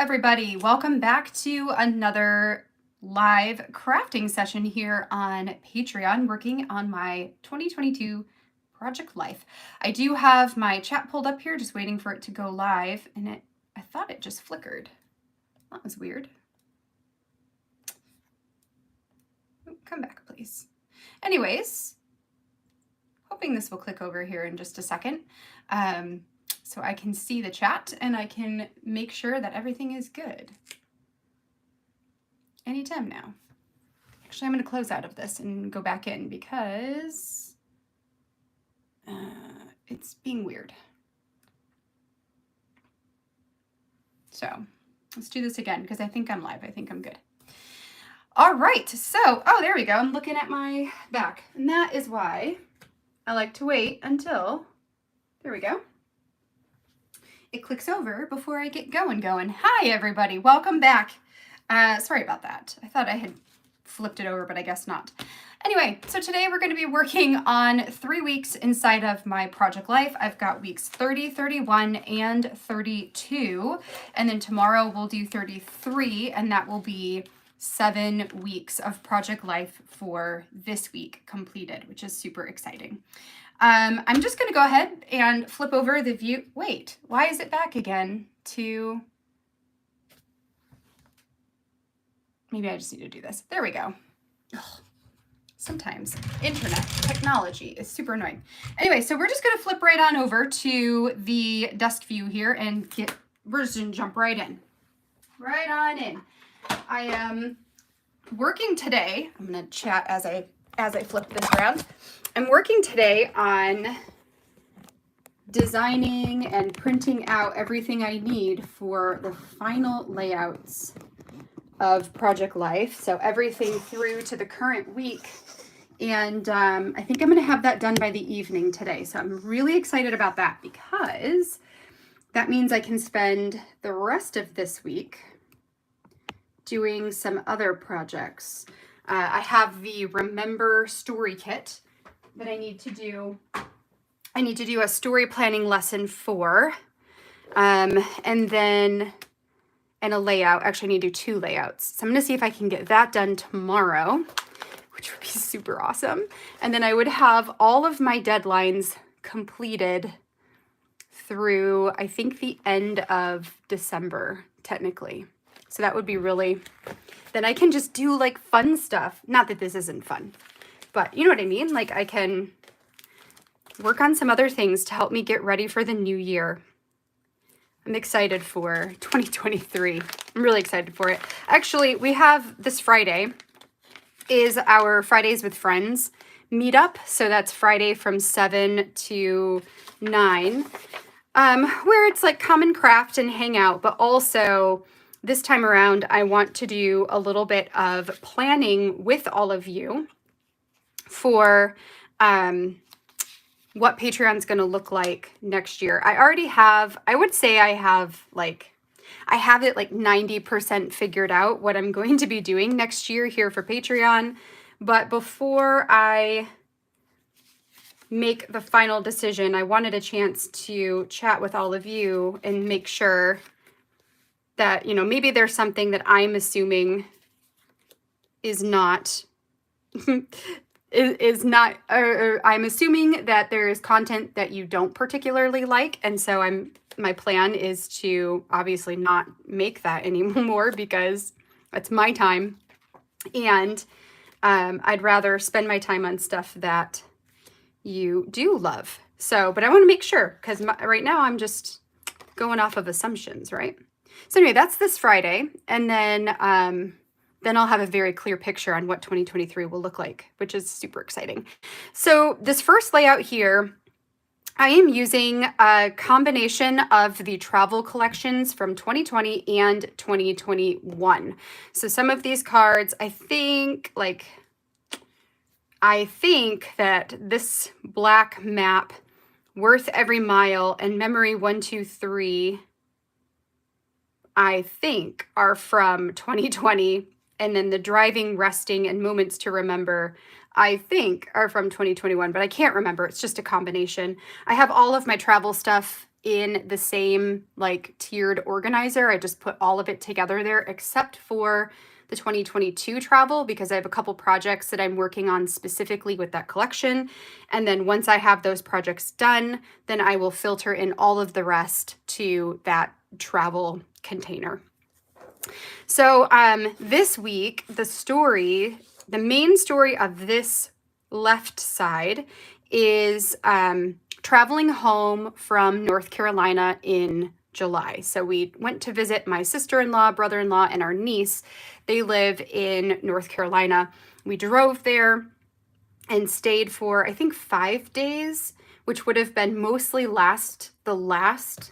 everybody. Welcome back to another live crafting session here on Patreon, working on my 2022 project life. I do have my chat pulled up here, just waiting for it to go live, and I thought it just flickered. That was weird. Come back, please. Anyways, hoping this will click over here in just a second. So I can see the chat and I can make sure that everything is good. Anytime now. Actually, I'm going to close out of this and go back in because it's being weird. So let's do this again because I think I'm live. I think I'm good. All right. So, oh, there we go. I'm looking at my back. And that is why I like to wait until, there we go. It clicks over before I get going. Hi, everybody. Welcome back. Sorry about that. I thought I had flipped it over, but I guess not. Anyway, so today we're going to be working on 3 weeks inside of my project life. I've got weeks 30, 31, and 32. And then tomorrow we'll do 33, and that will be 7 weeks of project life for this week completed, which is super exciting. I'm just going to go ahead and flip over the view. Wait, why is it back again to... Maybe I just need to do this. There we go. Ugh. Sometimes internet technology is super annoying. Anyway, so we're just going to flip right on over to the desk view here and we're just going to jump right in. Right on in. I am working today. I'm going to chat as I flip this around. I'm working today on designing and printing out everything I need for the final layouts of Project Life. So everything through to the current week. And I think I'm going to have that done by the evening today. So I'm really excited about that because that means I can spend the rest of this week doing some other projects. I have the Remember Story Kit that I need to do. I need to do a story planning lesson for, and a layout. Actually, I need to do 2 layouts. So I'm going to see if I can get that done tomorrow, which would be super awesome. And then I would have all of my deadlines completed through, I think, the end of December, technically. So that would be really, then I can just do like fun stuff. Not that this isn't fun, but you know what I mean? Like I can work on some other things to help me get ready for the new year. I'm excited for 2023. I'm really excited for it. Actually, we have this Friday is our Fridays with Friends meetup. So that's Friday from 7 to 9, where it's like come and craft and hang out, but also this time around, I want to do a little bit of planning with all of you for what Patreon's going to look like next year. I already have, I would say I have it like 90% figured out what I'm going to be doing next year here for Patreon. But before I make the final decision, I wanted a chance to chat with all of you and make sure that, you know, maybe there's something that I'm assuming is not, I'm assuming that there is content that you don't particularly like. And so my plan is to obviously not make that anymore because that's my time. And I'd rather spend my time on stuff that you do love. So, but I want to make sure because right now I'm just going off of assumptions, right? So anyway, that's this Friday, and then I'll have a very clear picture on what 2023 will look like, which is super exciting. So this first layout here, I am using a combination of the travel collections from 2020 and 2021. So some of these cards, I think that this black map, Worth Every Mile, and Memory 123, I think are from 2020, and then the Driving, Resting, and Moments to Remember, I think are from 2021, but I can't remember. It's just a combination. I have all of my travel stuff in the same like tiered organizer. I just put all of it together there except for the 2022 travel, because I have a couple projects that I'm working on specifically with that collection. And then once I have those projects done, then I will filter in all of the rest to that travel container. So this week, the main story of this left side is traveling home from North Carolina in July. So we went to visit my sister-in-law, brother-in-law, and our niece. They live in North Carolina. We drove there and stayed for, I think, 5 days, which would have been mostly the last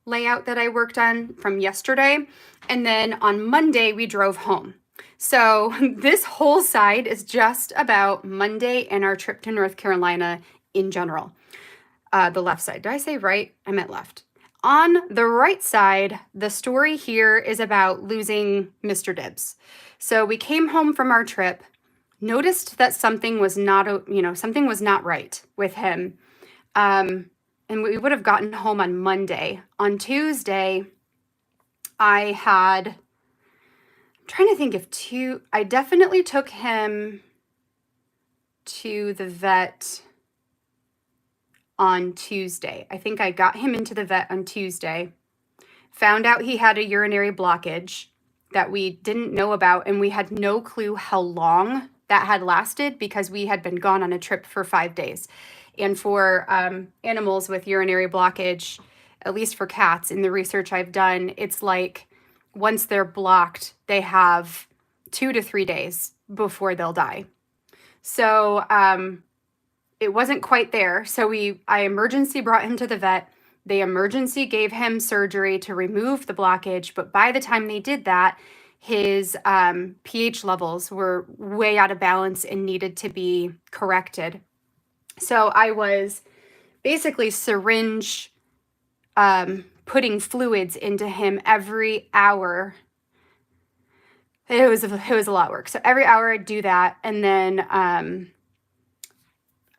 layout that I worked on from yesterday. And then on Monday, we drove home. So this whole side is just about Monday and our trip to North Carolina in general. The left side. Did I say right? I meant left. On the right side, the story here is about losing Mr. Dibbs. So we came home from our trip, noticed that something was not right with him. And we would have gotten home on Monday. On Tuesday, I definitely took him to the vet on Tuesday. I think I got him into the vet on Tuesday, found out he had a urinary blockage that we didn't know about, and we had no clue how long that had lasted because we had been gone on a trip for 5 days. And for animals with urinary blockage, at least for cats, in the research I've done, it's like once they're blocked, they have 2 to 3 days before they'll die. So it wasn't quite there. So I emergency brought him to the vet. They emergency gave him surgery to remove the blockage. But by the time they did that, his pH levels were way out of balance and needed to be corrected. So I was basically syringe putting fluids into him every hour. It was a lot of work. So every hour I'd do that. And then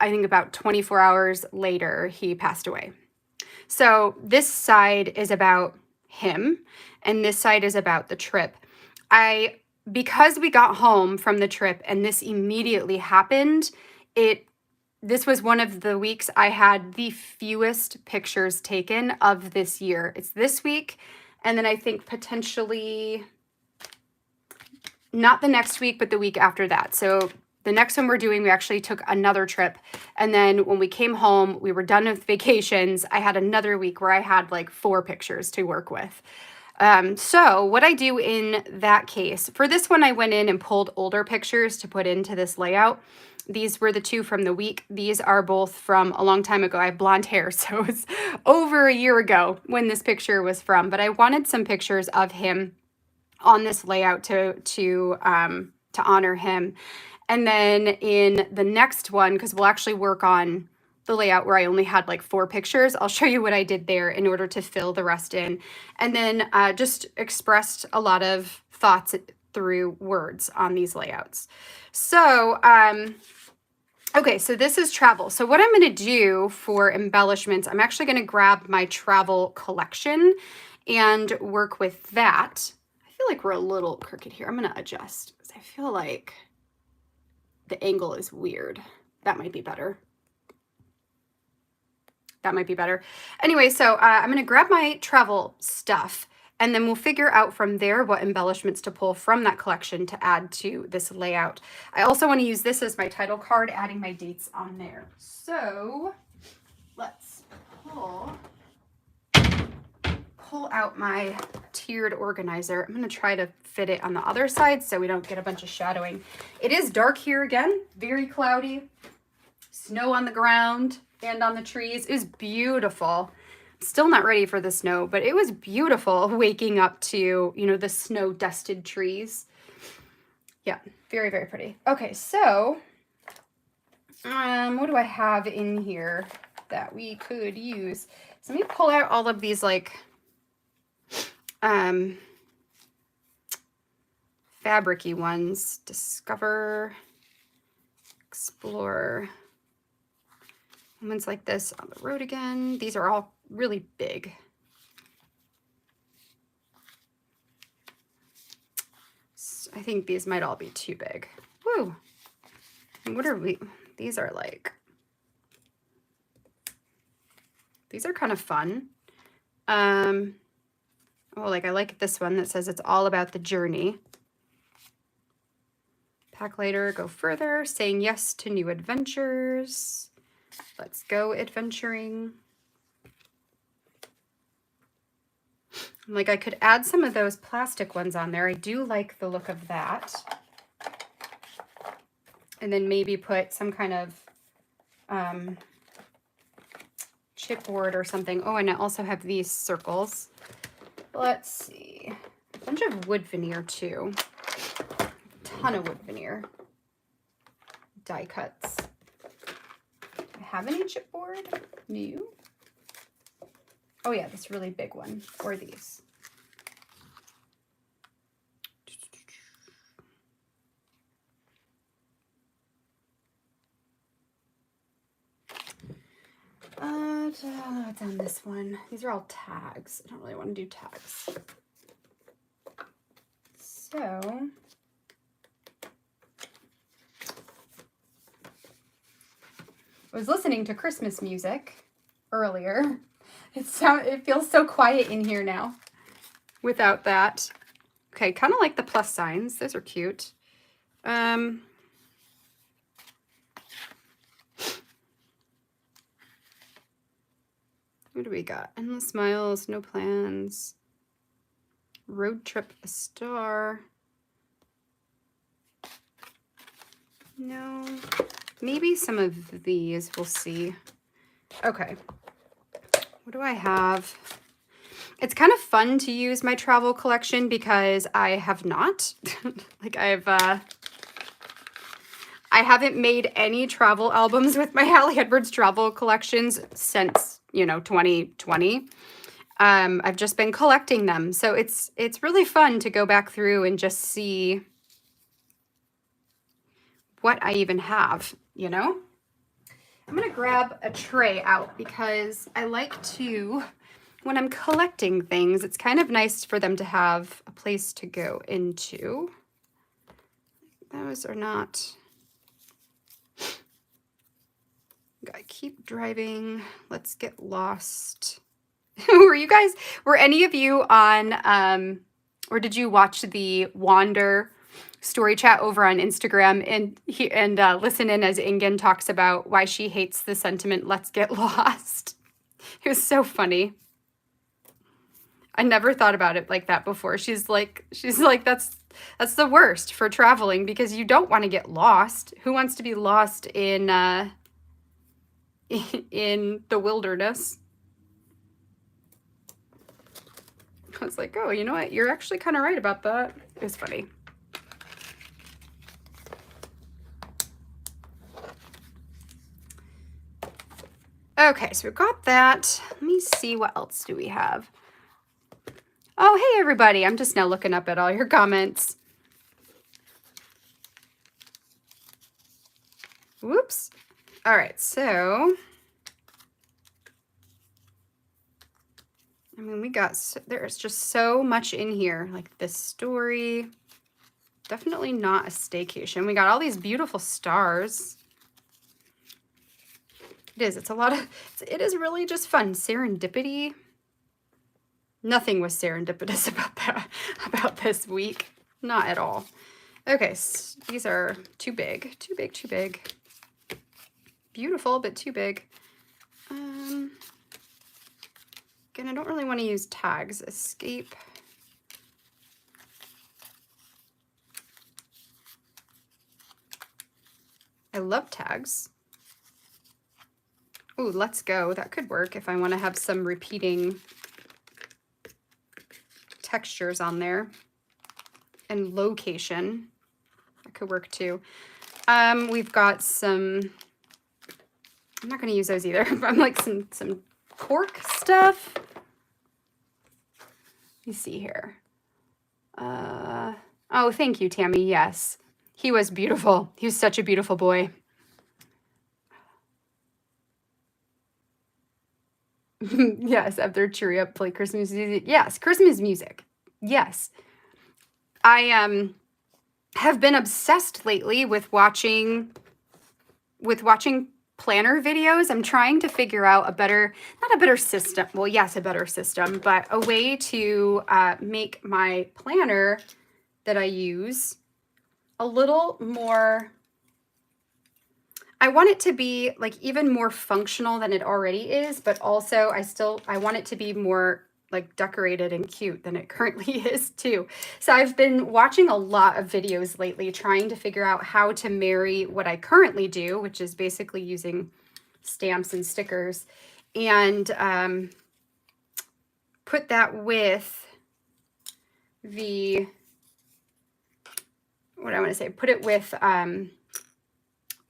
I think about 24 hours later, he passed away. So this side is about him, and this side is about the trip. Because we got home from the trip and this immediately happened, this was one of the weeks I had the fewest pictures taken of this year. It's this week, and then I think potentially not the next week, but the week after that. So the next one we're doing, we actually took another trip. And then when we came home, we were done with vacations. I had another week where I had like 4 pictures to work with. So what I do in that case, for this one, I went in and pulled older pictures to put into this layout. These were the 2 from the week. These are both from a long time ago. I have blonde hair, so it's over a year ago when this picture was from. But I wanted some pictures of him on this layout to honor him. And then in the next one, because we'll actually work on the layout where I only had like 4 pictures, I'll show you what I did there in order to fill the rest in. And then just expressed a lot of thoughts through words on these layouts. So, okay, so this is travel. So what I'm going to do for embellishments, I'm actually going to grab my travel collection and work with that. I feel like we're a little crooked here. I'm going to adjust because I feel like the angle is weird. That might be better. That might be better. Anyway, so I'm going to grab my travel stuff, and then we'll figure out from there what embellishments to pull from that collection to add to this layout. I also want to use this as my title card, adding my dates on there. So let's pull out my tiered organizer. I'm going to try to fit it on the other side so we don't get a bunch of shadowing. It is dark here again, very cloudy, snow on the ground and on the trees. It was beautiful. Still not ready for the snow, but it was beautiful waking up to, the snow dusted trees. Yeah, very, very pretty. Okay, so what do I have in here that we could use? So let me pull out all of these like fabric-y ones. Discover, Explore. Ones like this, On the Road Again. These are all really big. I think these might all be too big. Woo! What are we? These are like, these are kind of fun. Oh, like I like this one that says it's all about the journey. Pack lighter, go further, saying yes to new adventures. Let's go adventuring. Like I could add some of those plastic ones on there. I do like the look of that. And then maybe put some kind of chipboard or something. Oh, and I also have these circles. Let's see. A bunch of wood veneer too. A ton of wood veneer. Die cuts. Do I have any chipboard? No. Oh yeah, this really big one. Or these. What's on this one? These are all tags. I don't really want to do tags. So I was listening to Christmas music earlier. It feels so quiet in here now without that. Okay, kind of like the plus signs. Those are cute. What do we got? Endless miles, no plans. Road trip, a star. No. Maybe some of these, we'll see. Okay. What do I have? It's kind of fun to use my travel collection because I have not. Like I haven't made any travel albums with my Hallie Edwards travel collections since, you know, 2020. I've just been collecting them. So it's really fun to go back through and just see what I even have, you know? I'm going to grab a tray out because I like to, when I'm collecting things, it's kind of nice for them to have a place to go into. Those are not... Gotta keep driving. Let's get lost. Were any of you on, or did you watch the Wander story chat over on Instagram and listen in as Ingen talks about why she hates the sentiment, let's get lost? It was so funny. I never thought about it like that before. She's like, that's the worst for traveling because you don't want to get lost. Who wants to be lost in the wilderness? I was like, oh, you know what? You're actually kind of right about that. It was funny. Okay, so we've got that. Let me see, what else do we have? Oh, hey, everybody. I'm just now looking up at all your comments. Whoops. All right, so... I mean, there's just so much in here. Like this story. Definitely not a staycation. We got all these beautiful stars. It is. It's a lot of... It is really just fun. Serendipity. Nothing was serendipitous about this week. Not at all. Okay, so these are too big. Too big, too big. Beautiful, but too big. Again, I don't really want to use tags. Escape. I love tags. Ooh, let's go. That could work if I want to have some repeating textures on there. And location. That could work too. We've got some... I'm not going to use those either. I'm like some cork stuff. Let me see here. Oh, thank you, Tammy. Yes. He was beautiful. He was such a beautiful boy. Yes, after cheery up, play Christmas music. Yes, Christmas music. Yes. I have been obsessed lately with watching planner videos. I'm trying to figure out a better, not a better system. Well, yes, a better system, but a way to make my planner that I use a little more, I want it to be like even more functional than it already is, but also I want it to be more like decorated and cute than it currently is too. So I've been watching a lot of videos lately trying to figure out how to marry what I currently do, which is basically using stamps and stickers, and put that with the, what I want to say, put it with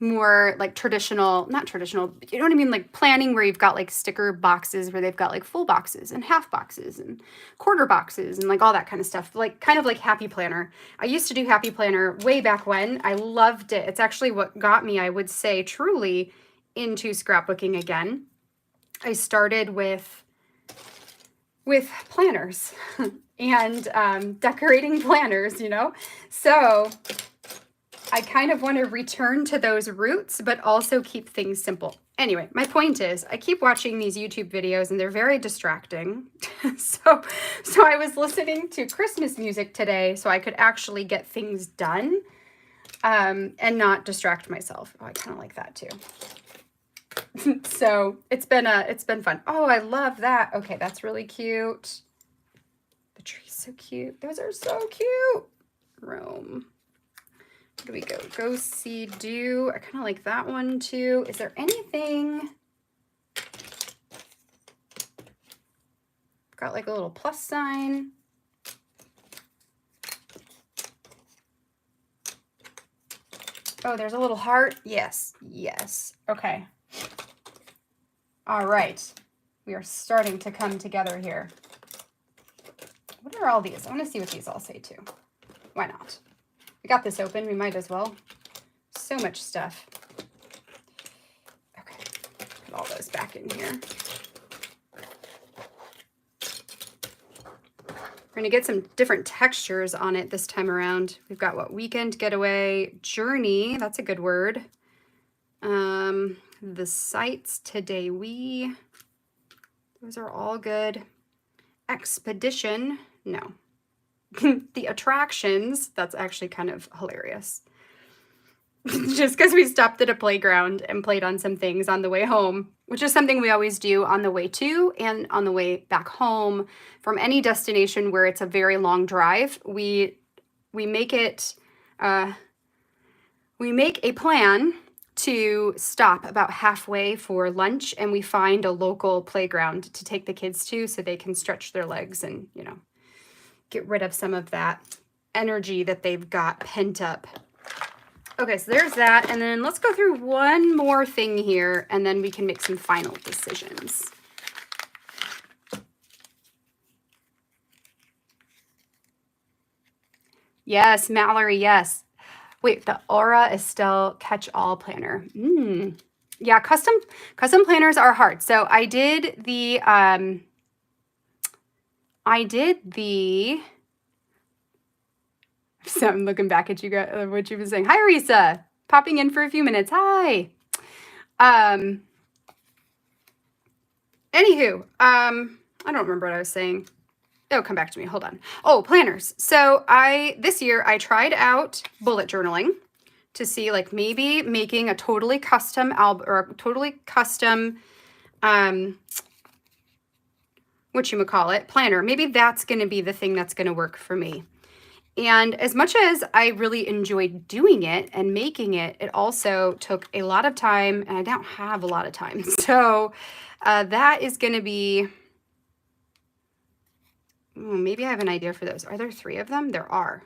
more like traditional, not traditional, you know what I mean? Like planning where you've got like sticker boxes where they've got like full boxes and half boxes and quarter boxes and like all that kind of stuff. Like kind of like Happy Planner. I used to do Happy Planner way back when. I loved it. It's actually what got me, I would say, truly into scrapbooking again. I started with planners and decorating planners, you know? So I kind of want to return to those roots, but also keep things simple. Anyway, my point is I keep watching these YouTube videos and they're very distracting. So I was listening to Christmas music today so I could actually get things done and not distract myself. Oh, I kind of like that too. So it's been fun. Oh, I love that. Okay, that's really cute. The tree's so cute. Those are so cute. Rome. Where do we go? Go see do. I kind of like that one too. Is there anything? Got like a little plus sign. Oh, there's a little heart. Yes, yes. Okay. All right. We are starting to come together here. What are all these? I want to see what these all say too. Why not? We got this open. We might as well. So much stuff. Okay. Put all those back in here. We're going to get some different textures on it this time around. We've got what? Weekend getaway, journey. That's a good word. The sights today. Those are all good. Expedition. No. The attractions. That's actually kind of hilarious. Just because we stopped at a playground and played on some things on the way home, which is something we always do on the way to and on the way back home from any destination where it's a very long drive. We make it, we make a plan to stop about halfway for lunch, and we find a local playground to take the kids to so they can stretch their legs and, you know, get rid of some of that energy that they've got pent up. Okay, so there's that. And then let's go through one more thing here, and then we can make some final decisions. Yes, Mallory, yes. Wait, the Aura Estelle Catch-All Planner. Yeah, custom planners are hard. So I did the so I'm looking back at you guys, what you've been saying. Hi, Risa. Popping in for a few minutes. Hi. Anywho, I don't remember what I was saying. It'll come back to me. Hold on. Oh, planners. So this year I tried out bullet journaling to see like maybe making a totally custom album or a totally custom, whatchamacallit, planner. Maybe that's going to be the thing that's going to work for me. And as much as I really enjoyed doing it and making it, it also took a lot of time, and I don't have a lot of time. So that is going to be, maybe I have an idea for those. Are there 3 of them? There are.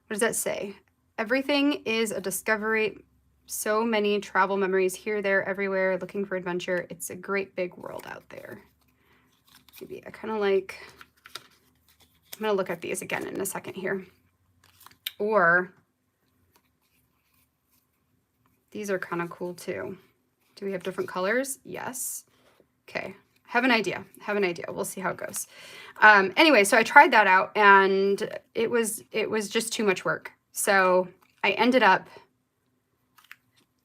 What does that say? Everything is a discovery. So many travel memories here, there, everywhere, looking for adventure. It's a great big world out there. Maybe I kind of like, I'm going to look at these again in a second here. Or these are kind of cool too. Do we have different colors? Yes. Okay. I have an idea. We'll see how it goes. Anyway, so I tried that out and it was just too much work. So I ended up,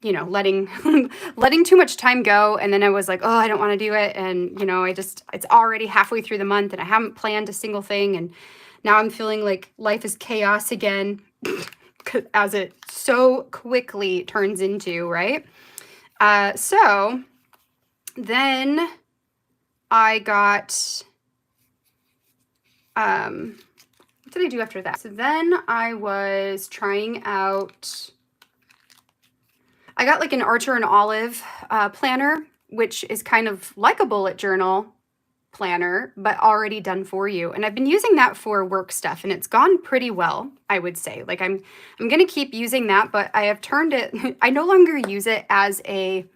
you know, letting too much time go. And then I was like, oh, I don't want to do it. And, you know, it's already halfway through the month and I haven't planned a single thing. And now I'm feeling like life is chaos again, as it so quickly turns into, right? So then I got, what did I do after that? So then I was trying out, I got like an Archer and Olive planner, which is kind of like a bullet journal planner, but already done for you. And I've been using that for work stuff and it's gone pretty well, I would say. Like I'm going to keep using that, but I have turned it, I no longer use it as a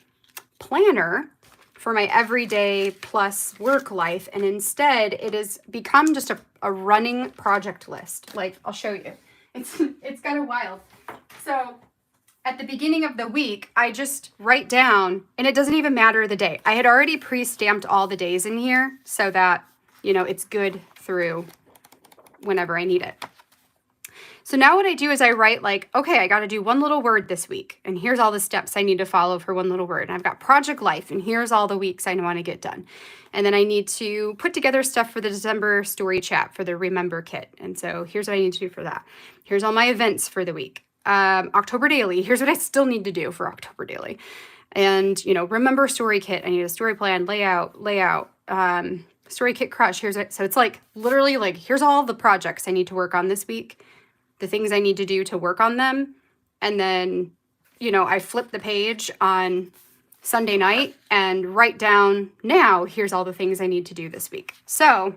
planner for my everyday plus work life. And instead it has become just a running project list. Like I'll show you. It's kind of wild. So at the beginning of the week, I just write down, and it doesn't even matter the day. I had already pre-stamped all the days in here so that, you know, it's good through whenever I need it. So now what I do is I write like, okay, I got to do one little word this week. And here's all the steps I need to follow for one little word. And I've got project life. And here's all the weeks I want to get done. And then I need to put together stuff for the December story chat for the Remember kit. And so here's what I need to do for that. Here's all my events for the week. October daily. Here's what I still need to do for October daily. And, you know, Remember story kit. I need a story plan, layout, story kit crush. Here's it. So it's like literally like, here's all the projects I need to work on this week, the things I need to do to work on them. And then, you know, I flip the page on Sunday night and write down now, here's all the things I need to do this week. So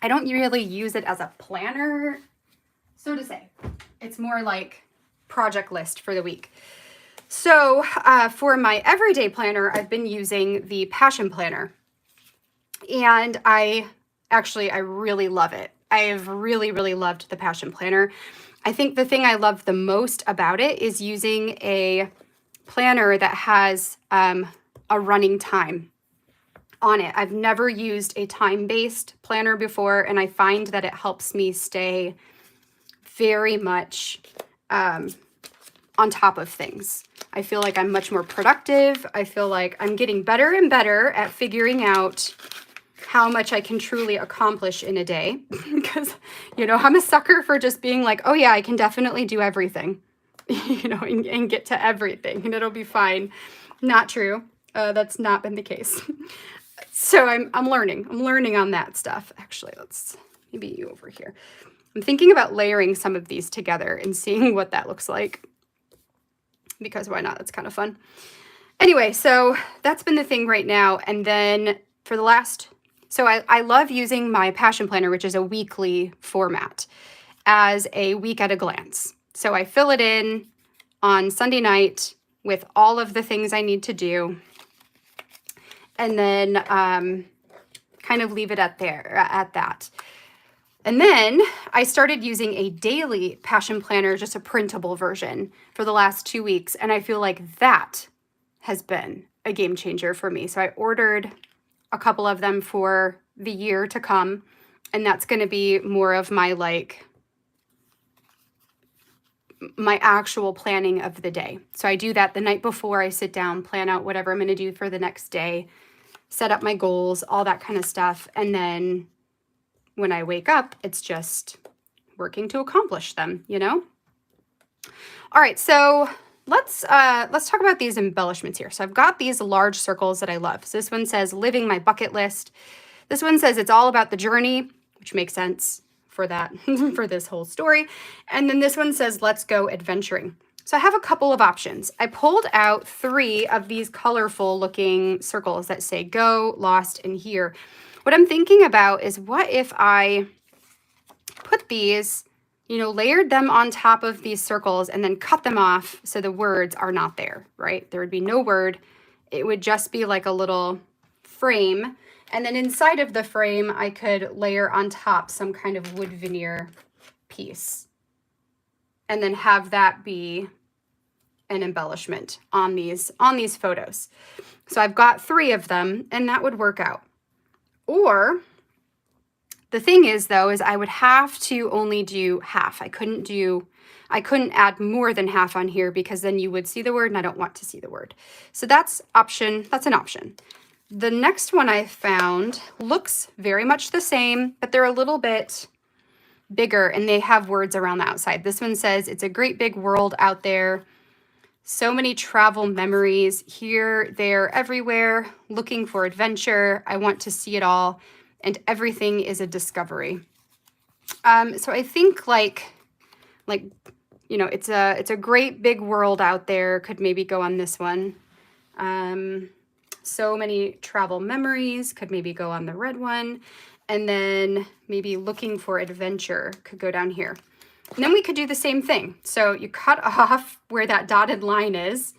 I don't really use it as a planner, so to say. It's more like project list for the week. So for my everyday planner, I've been using the Passion Planner. And I really love it. I've really, really loved the Passion Planner. I think the thing I love the most about it is using a planner that has a running time on it. I've never used a time-based planner before, and I find that it helps me stay very much on top of things. I feel like I'm much more productive. I feel like I'm getting better and better at figuring out how much I can truly accomplish in a day. Because, you know, I'm a sucker for just being like, oh yeah, I can definitely do everything, you know, and get to everything and it'll be fine. Not true. That's not been the case. So I'm learning on that stuff. Actually, let's maybe you over here. I'm thinking about layering some of these together and seeing what that looks like, because why not? That's kind of fun. Anyway, so that's been the thing right now. And then for the last, so I love using my Passion Planner, which is a weekly format, as a week at a glance. So I fill it in on Sunday night with all of the things I need to do, and then kind of leave it at that. And then I started using a daily Passion Planner, just a printable version, for the last 2 weeks. And I feel like that has been a game changer for me. So I ordered a couple of them for the year to come. And that's going to be more of my my actual planning of the day. So I do that the night before I sit down, plan out whatever I'm going to do for the next day, set up my goals, all that kind of stuff. And then when I wake up, it's just working to accomplish them, you know? All right, so let's talk about these embellishments here. So I've got these large circles that I love. So this one says living my bucket list. This one says it's all about the journey, which makes sense for that, for this whole story. And then this one says let's go adventuring. So I have a couple of options. I pulled out 3 of these colorful looking circles that say go, lost, and here. What I'm thinking about is, what if I put these, you know, layered them on top of these circles and then cut them off so the words are not there, right? There would be no word. It would just be like a little frame. And then inside of the frame, I could layer on top some kind of wood veneer piece and then have that be an embellishment on these photos. So I've got 3 of them, and that would work out. Or the thing is though, is I would have to only do half. I couldn't add more than half on here because then you would see the word and I don't want to see the word. So that's an option. The next one I found looks very much the same, but they're a little bit bigger and they have words around the outside. This one says, it's a great big world out there. So many travel memories here, there, everywhere, looking for adventure. I want to see it all, and everything is a discovery. So I think like, you know, it's a great big world out there. Could maybe go on this one. So many travel memories could maybe go on the red one. And then maybe looking for adventure could go down here. And then we could do the same thing. So you cut off where that dotted line is.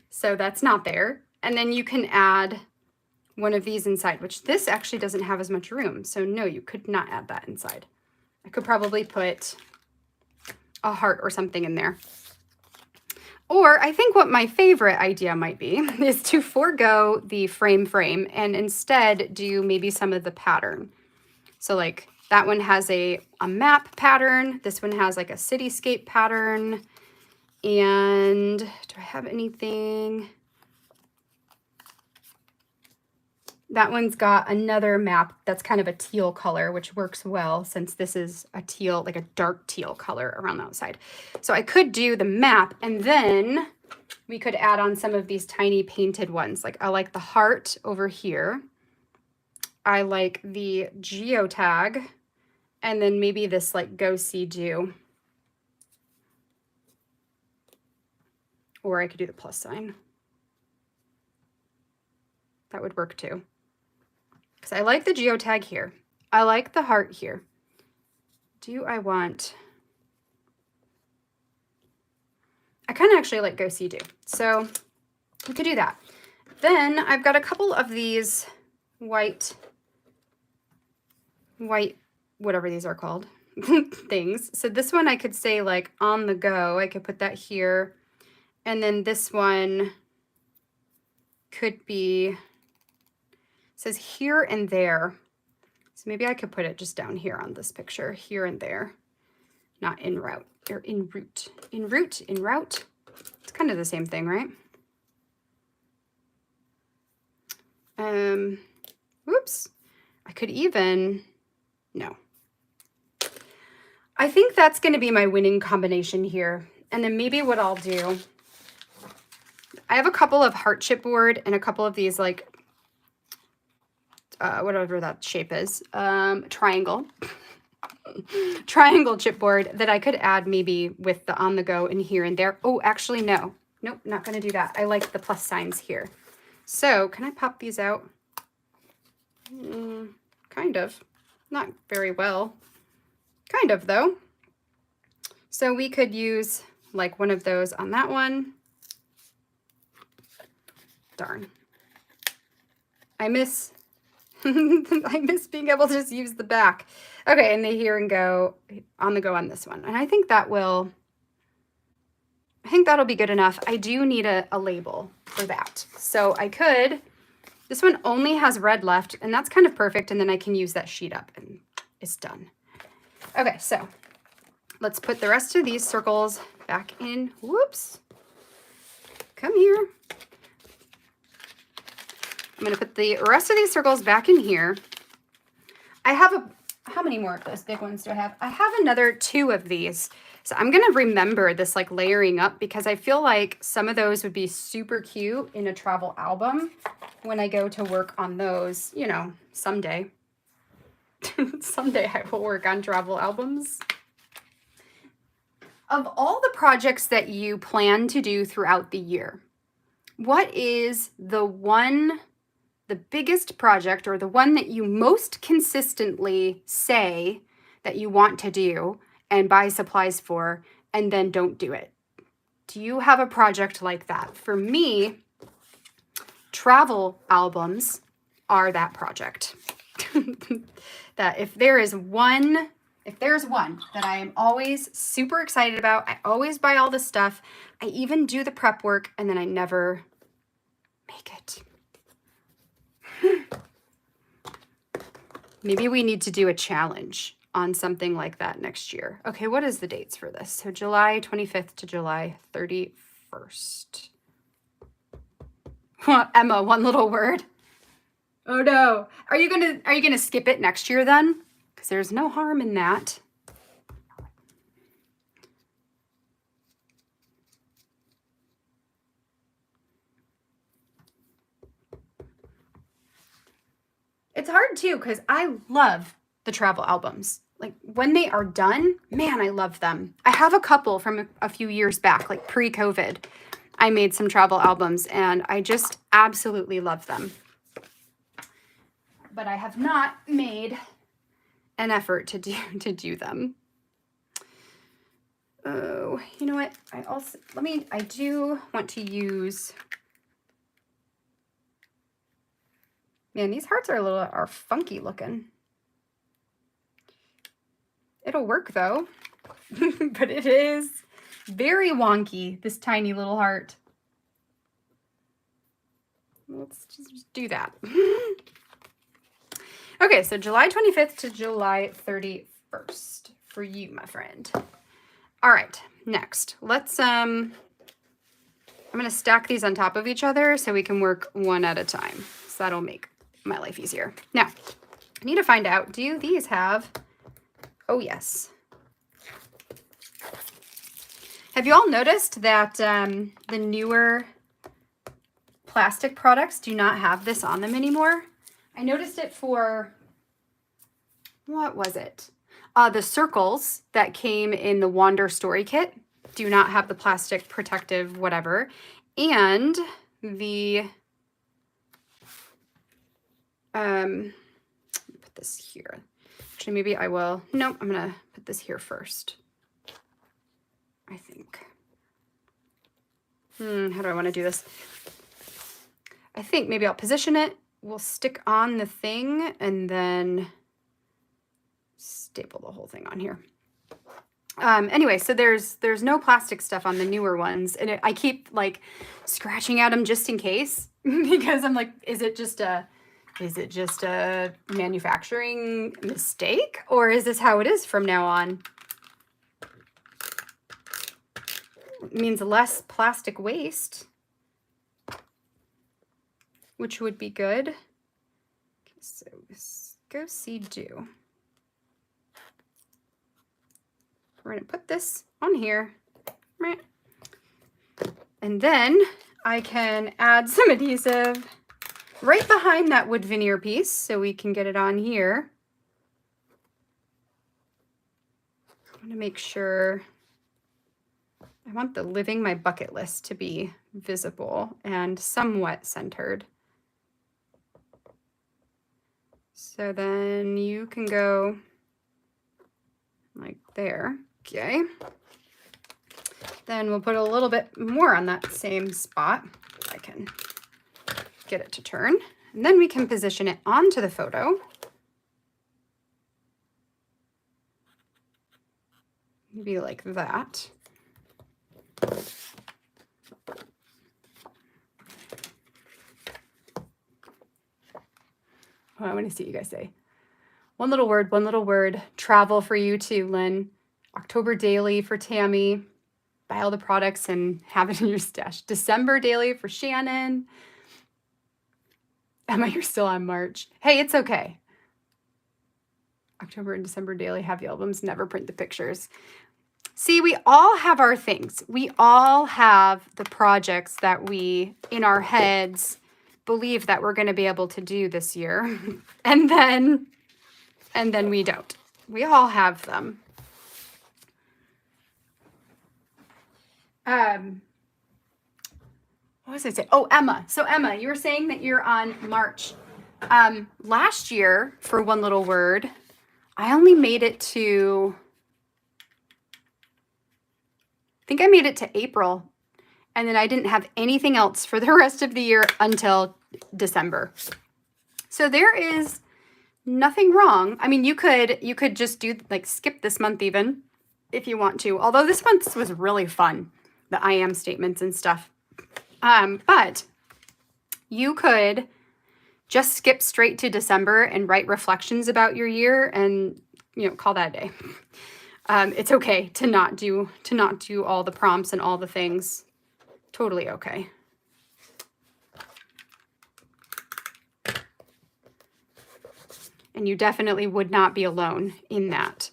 So that's not there. And then you can add one of these inside, which this actually doesn't have as much room. So no, you could not add that inside. I could probably put a heart or something in there. Or I think what my favorite idea might be is to forego the frame and instead do maybe some of the pattern. So like that one has a map pattern. This one has like a cityscape pattern. And do I have anything? That one's got another map that's kind of a teal color, which works well since this is a teal, like a dark teal color around the outside. So I could do the map and then we could add on some of these tiny painted ones. Like I like the heart over here. I like the geotag. And then maybe this like go see do. Or I could do the plus sign. That would work too. Because I like the geotag here. I like the heart here. Do I want... I kind of actually like go see do. So we could do that. Then I've got a couple of these white, whatever these are called, things. So this one I could say like on the go. I could put that here. And then this one could be, says here and there. So maybe I could put it just down here on this picture, here and there, not en route or en route. En route, en route. It's kind of the same thing, right? Whoops. I could even, no. I think that's going to be my winning combination here. And then maybe what I'll do, I have a couple of heart chipboard and a couple of these like, whatever that shape is, triangle chipboard that I could add maybe with the on the go and here and there. Oh, actually, no. Nope, not going to do that. I like the plus signs here. So can I pop these out? Kind of. Not very well. Kind of, though. So we could use like one of those on that one. Darn. I miss I miss being able to just use the back. Okay, and the here and go on the go on this one. And I think that'll be good enough. I do need a label for that. So I could, this one only has red left, and that's kind of perfect. And then I can use that sheet up and it's done. Okay, so let's put the rest of these circles back in. Whoops. Come here. I'm going to put the rest of these circles back in here. I have how many more of those big ones do I have? I have another 2 of these. So I'm going to remember this like layering up because I feel like some of those would be super cute in a travel album when I go to work on those, you know, someday. Someday I will work on travel albums. Of all the projects that you plan to do throughout the year, what is the biggest project or the one that you most consistently say that you want to do and buy supplies for and then don't do it? Do you have a project like that? For me, travel albums are that project. That if there's one that I am always super excited about, I always buy all the stuff, I even do the prep work, and then I never make it. Maybe we need to do a challenge on something like that next year. Okay, what is the dates for this? So July 25th to July 31st. Emma, one little word. Oh no. Are you gonna skip it next year then? Because there's no harm in that. It's hard too, because I love the travel albums. Like when they are done, man, I love them. I have a couple from a few years back, like pre-COVID. I made some travel albums and I just absolutely love them. But I have not made an effort to do them. Oh, you know what? I do want to use, man, these hearts are funky looking. It'll work though, but it is very wonky, this tiny little heart. Let's just do that. Okay, so July 25th to July 31st for you, my friend. All right, next, let's, I'm gonna stack these on top of each other so we can work one at a time. So that'll make my life easier. Now, I need to find out, do these have, oh yes. Have you all noticed that the newer plastic products do not have this on them anymore? I noticed it for, what was it? The circles that came in the Wander Story Kit do not have the plastic protective whatever. And the, put this here. Actually, maybe I will, nope, I'm gonna put this here first. I think. How do I want to do this? I think maybe I'll position it. We'll stick on the thing and then staple the whole thing on here. Anyway, so there's no plastic stuff on the newer ones, and I keep like scratching at them just in case because I'm like, is it just a manufacturing mistake, or is this how it is from now on? It means less plastic waste, which would be good. Okay, so go see do. We're gonna put this on here. And then I can add some adhesive right behind that wood veneer piece so we can get it on here. I want to make sure, I want the living my bucket list to be visible and somewhat centered. So then you can go like there, okay. Then we'll put a little bit more on that same spot. I can get it to turn. And then we can position it onto the photo. Maybe like that. Oh, I want to see what you guys say. One little word. Travel for you too, Lynn. October daily for Tammy. Buy all the products and have it in your stash. December daily for Shannon. Emma, you're still on March. Hey, it's okay. October and December daily, have the albums, never print the pictures. See, we all have our things. We all have the projects that we, in our heads, believe that we're going to be able to do this year. and then we don't. We all have them. What was I saying? Oh, Emma. So Emma, you were saying that you're on March. Last year, for one little word, I only made it to, I think I made it to April. And then I didn't have anything else for the rest of the year until December. So there is nothing wrong. I mean, you could just do like skip this month even if you want to. Although this month was really fun, the I am statements and stuff. But you could just skip straight to December and write reflections about your year and, you know, call that a day. It's okay to not do all the prompts and all the things. Totally okay. And you definitely would not be alone in that.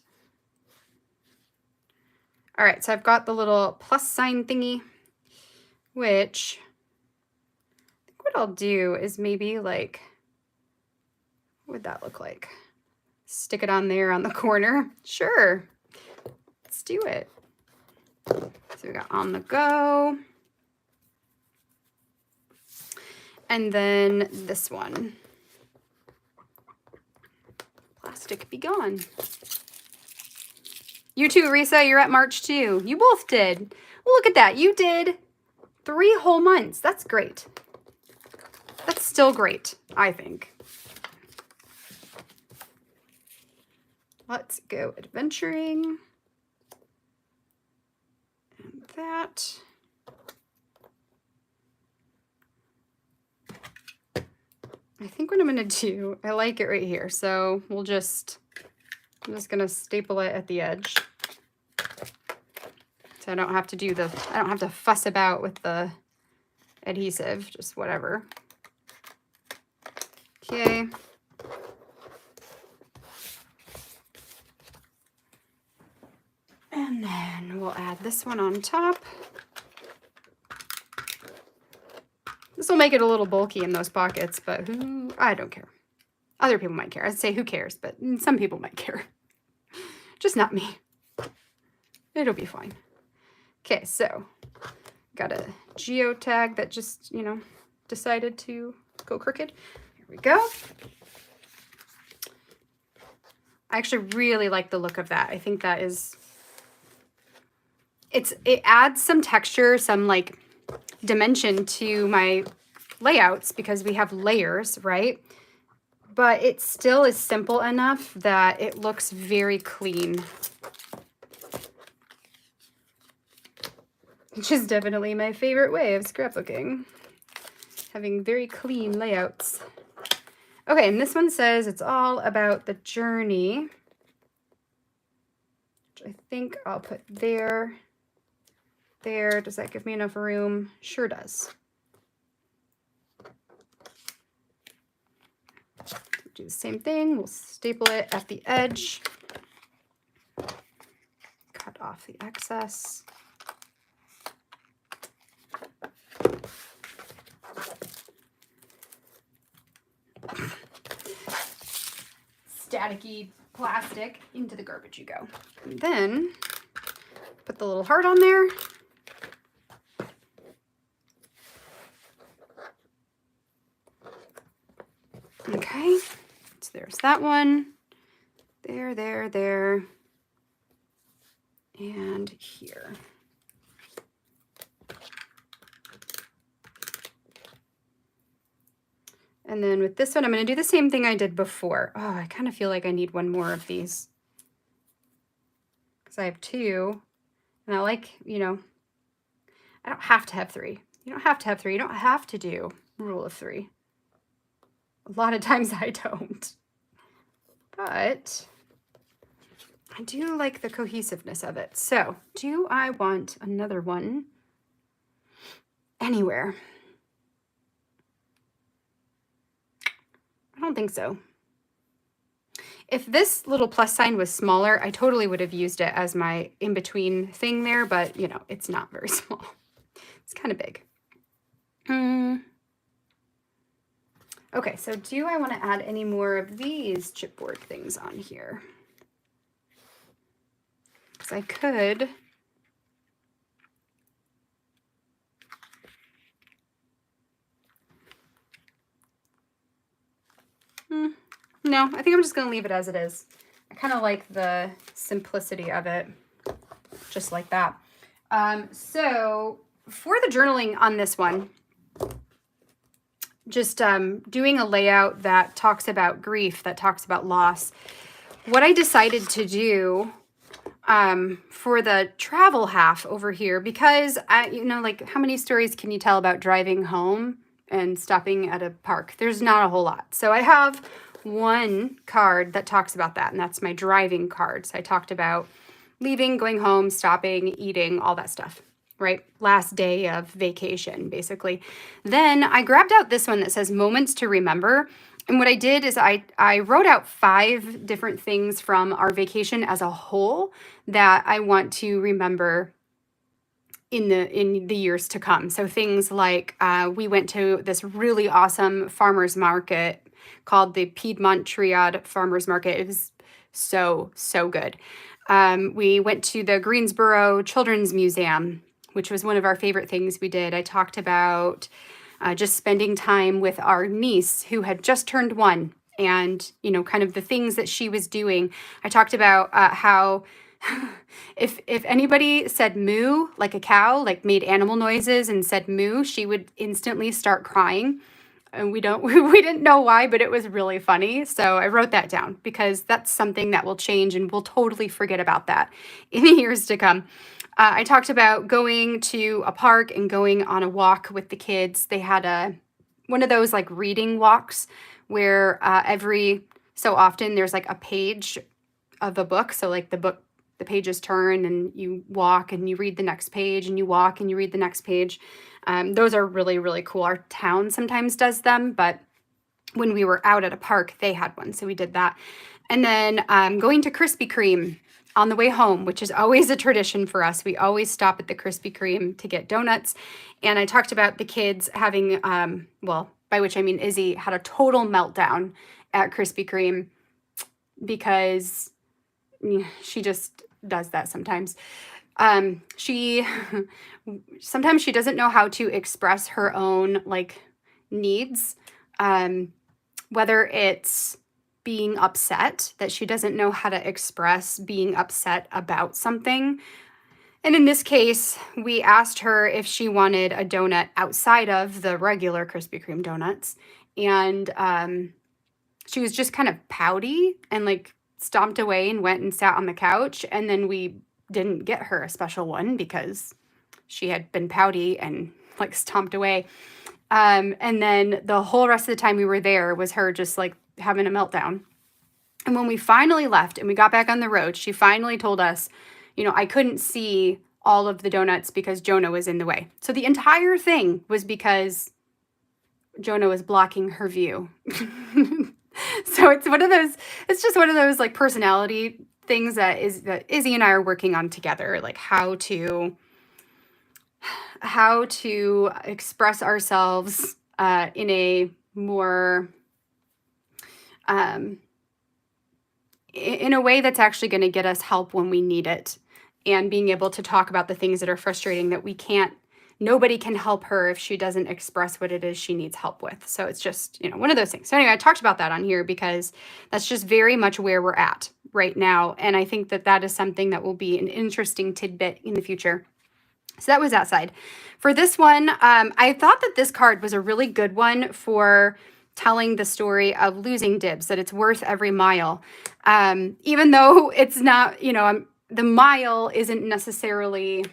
All right, so I've got the little plus sign thingy, which I think what I'll do is maybe like, what would that look like? Stick it on there on the corner. Sure, let's do it. So we got on the go. And then this one. Plastic be gone. You too, Risa, you're at March too. You both did. Well, look at that. You did 3 whole months. That's great. That's still great, I think. Let's go adventuring. And that. I think what I'm going to do, I like it right here. So I'm just going to staple it at the edge. So I don't have to I don't have to fuss about with the adhesive, just whatever. Okay. And then we'll add this one on top. This will make it a little bulky in those pockets, but I don't care. Other people might care. I'd say who cares, but some people might care. Just not me. It'll be fine. Okay, so got a geotag that just, you know, decided to go crooked. Here we go. I actually really like the look of that. I think that is, it adds some texture, some like dimension to my layouts because we have layers, right? But it still is simple enough that it looks very clean. Which is definitely my favorite way of scrapbooking. Having very clean layouts. Okay, and this one says it's all about the journey. Which I think I'll put there. There. Does that give me enough room? Sure does. Do the same thing. We'll staple it at the edge. Cut off the excess. Staticky plastic, into the garbage you go. And then put the little heart on there. Okay, so there's that one. There, and here. And then with this one, I'm going to do the same thing I did before. Oh, I kind of feel like I need one more of these. Because I have 2. And I like, you know, I don't have to have 3. You don't have to have 3. You don't have to do rule of 3. A lot of times I don't. But I do like the cohesiveness of it. So, do I want another one anywhere? I don't think so. If this little plus sign was smaller, I totally would have used it as my in-between thing there, but, you know, it's not very small. It's kind of big. Okay, so do I want to add any more of these chipboard things on here? Because I could. No, I think I'm just going to leave it as it is. I kind of like the simplicity of it, just like that. So for the journaling on this one, just doing a layout that talks about grief, that talks about loss. What I decided to do for the travel half over here, because you know, like how many stories can you tell about driving home? and stopping at a park. There's not a whole lot. So I have one card that talks about that, and that's my driving card. So I talked about leaving, going home, stopping, eating, all that stuff, right? Last day of vacation, basically. Then I grabbed out this one that says moments to remember. And what I did is I wrote out 5 different things from our vacation as a whole that I want to remember in the years to come. So things like we went to this really awesome farmers market called the Piedmont Triad Farmers Market. It was so good. We went to the Greensboro Children's Museum, which was one of our favorite things we did. I talked about just spending time with our niece who had just turned 1, and kind of the things that she was doing. I talked about how if anybody said moo, like a cow, like made animal noises and said moo, she would instantly start crying. And we didn't know why, but it was really funny. So I wrote that down because that's something that will change, and we'll totally forget about that in the years to come. I talked about going to a park and going on a walk with the kids. They had one of those like reading walks where every so often there's like a page of a book. So like the pages turn and you walk and you read the next page and you walk and you read the next page. Those are really, really cool. Our town sometimes does them, but when we were out at a park, they had one. So we did that. And then going to Krispy Kreme on the way home, which is always a tradition for us. We always stop at the Krispy Kreme to get donuts. And I talked about the kids having, well, by which I mean Izzy had a total meltdown at Krispy Kreme because she just does that sometimes. Sometimes she doesn't know how to express her own like needs, whether it's being upset, that she doesn't know how to express being upset about something. And in this case, we asked her if she wanted a donut outside of the regular Krispy Kreme donuts. And she was just kind of pouty and like stomped away and went and sat on the couch. And then we didn't get her a special one because she had been pouty and like stomped away. And then the whole rest of the time we were there was her just like having a meltdown. And when we finally left and we got back on the road, she finally told us, I couldn't see all of the donuts because Jonah was in the way. So the entire thing was because Jonah was blocking her view. So it's just one of those like personality things that Izzy and I are working on together, like how to express ourselves in a more in a way that's actually going to get us help when we need it, and being able to talk about the things that are frustrating that nobody can help her if she doesn't express what it is she needs help with. So it's just, one of those things. So anyway, I talked about that on here because that's just very much where we're at right now. And I think that is something that will be an interesting tidbit in the future. So that was that side. For this one, I thought that this card was a really good one for telling the story of losing dibs, that it's worth every mile. Even though it's not, the mile isn't necessarily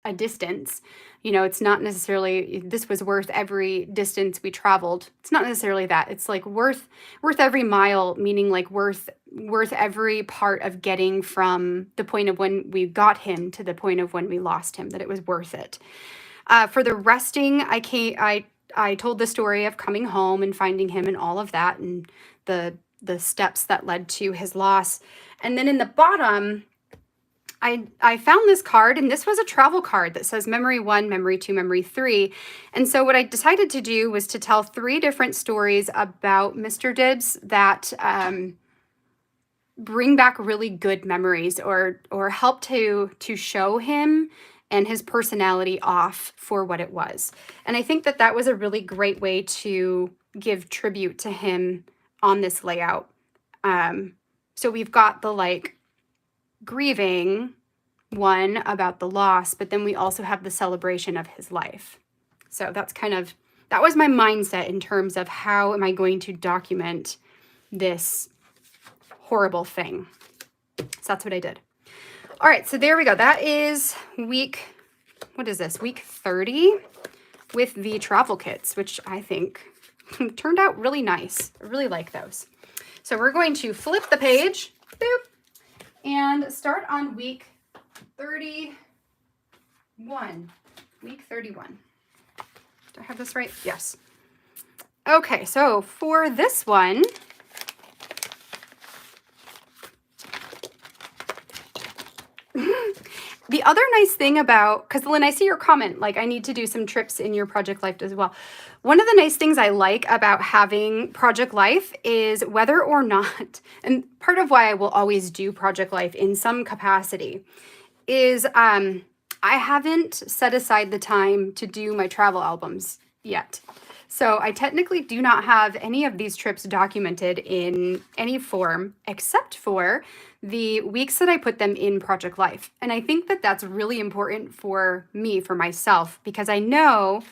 a distance. It's not necessarily, this was worth every distance we traveled. It's not necessarily that. It's like worth every mile, meaning like worth every part of getting from the point of when we got him to the point of when we lost him, that it was worth it. For the resting, I told the story of coming home and finding him and all of that, and the steps that led to his loss. And then in the bottom, I found this card, and this was a travel card that says memory 1, memory 2, memory 3. And so what I decided to do was to tell 3 different stories about Mr. Dibs that bring back really good memories or help to show him and his personality off for what it was. And I think that was a really great way to give tribute to him on this layout. So we've got the like grieving one about the loss, but then we also have the celebration of his life. So that was my mindset in terms of how am I going to document this horrible thing. So that's what I did. All right, so there we go. That is week 30. with the travel kits, which I think turned out really nice. I really like those. So we're going to flip the page, boop, and start on week 31. Week 31. Do I have this right? Yes. Okay, so for this one, the other nice thing about, because Lynn, I see your comment, like I need to do some trips in your Project Life as well. One of the nice things I like about having Project Life is whether or not, and part of why I will always do Project Life in some capacity is I haven't set aside the time to do my travel albums yet. So I technically do not have any of these trips documented in any form except for the weeks that I put them in Project Life. And I think that that's really important for me, for myself, because I know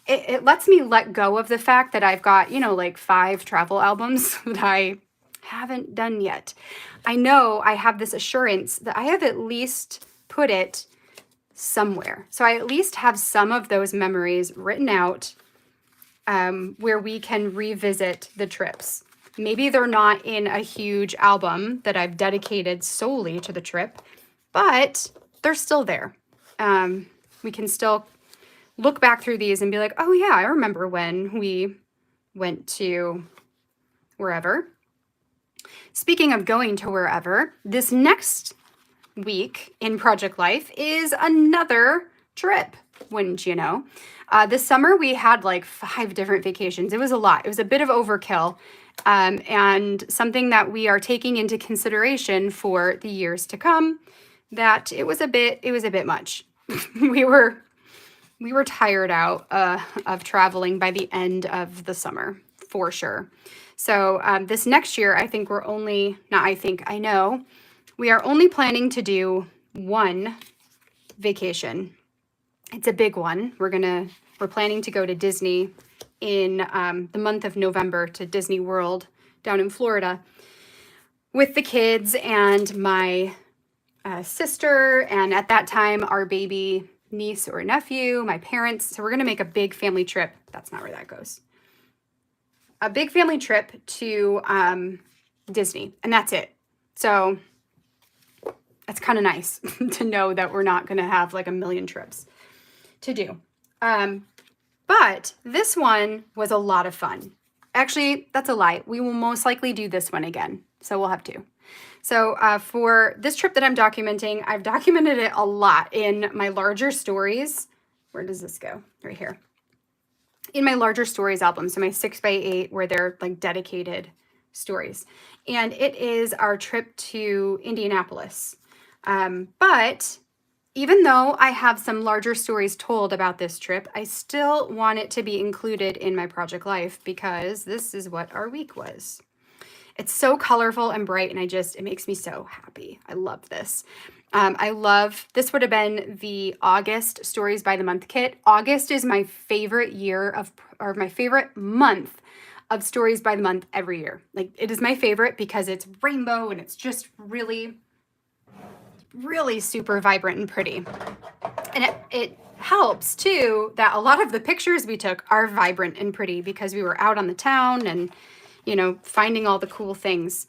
it lets me let go of the fact that I've got, you know, like 5 travel albums that I haven't done yet. I know I have this assurance that I have at least put it somewhere. So I at least have some of those memories written out where we can revisit the trips. Maybe they're not in a huge album that I've dedicated solely to the trip, but they're still there. We can still look back through these and be like, oh yeah, I remember when we went to wherever. Speaking of going to wherever, this next week in Project Life is another trip, wouldn't you know? This summer we had like 5 different vacations. It was a lot. It was a bit of overkill, and something that we are taking into consideration for the years to come, that it was a bit much. we were tired out of traveling by the end of the summer, for sure. So this next year, I think I know, we are only planning to do 1 vacation. It's a big one. We're planning to go to Disney in the month of November, to Disney World down in Florida with the kids and my sister, and at that time, our baby niece or nephew, my parents. So we're going to make a big family trip. That's not where that goes. A big family trip to Disney, and that's it. So it's kind of nice to know that we're not going to have like a million trips to do. But this one was a lot of fun. Actually, that's a lie. We will most likely do this one again. So we'll have 2. So for this trip that I'm documenting, I've documented it a lot in my larger stories. Where does this go? Right here. In my larger stories album. So my 6x8, where they're like dedicated stories. And it is our trip to Indianapolis. But even though I have some larger stories told about this trip, I still want it to be included in my Project Life because this is what our week was. It's so colorful and bright, and it makes me so happy. I love this. This would have been the August Stories by the Month kit. August is my favorite my favorite month of Stories by the Month every year. Like, it is my favorite because it's rainbow and it's just really, really super vibrant and pretty. And it helps too that a lot of the pictures we took are vibrant and pretty because we were out on the town and, you know, finding all the cool things.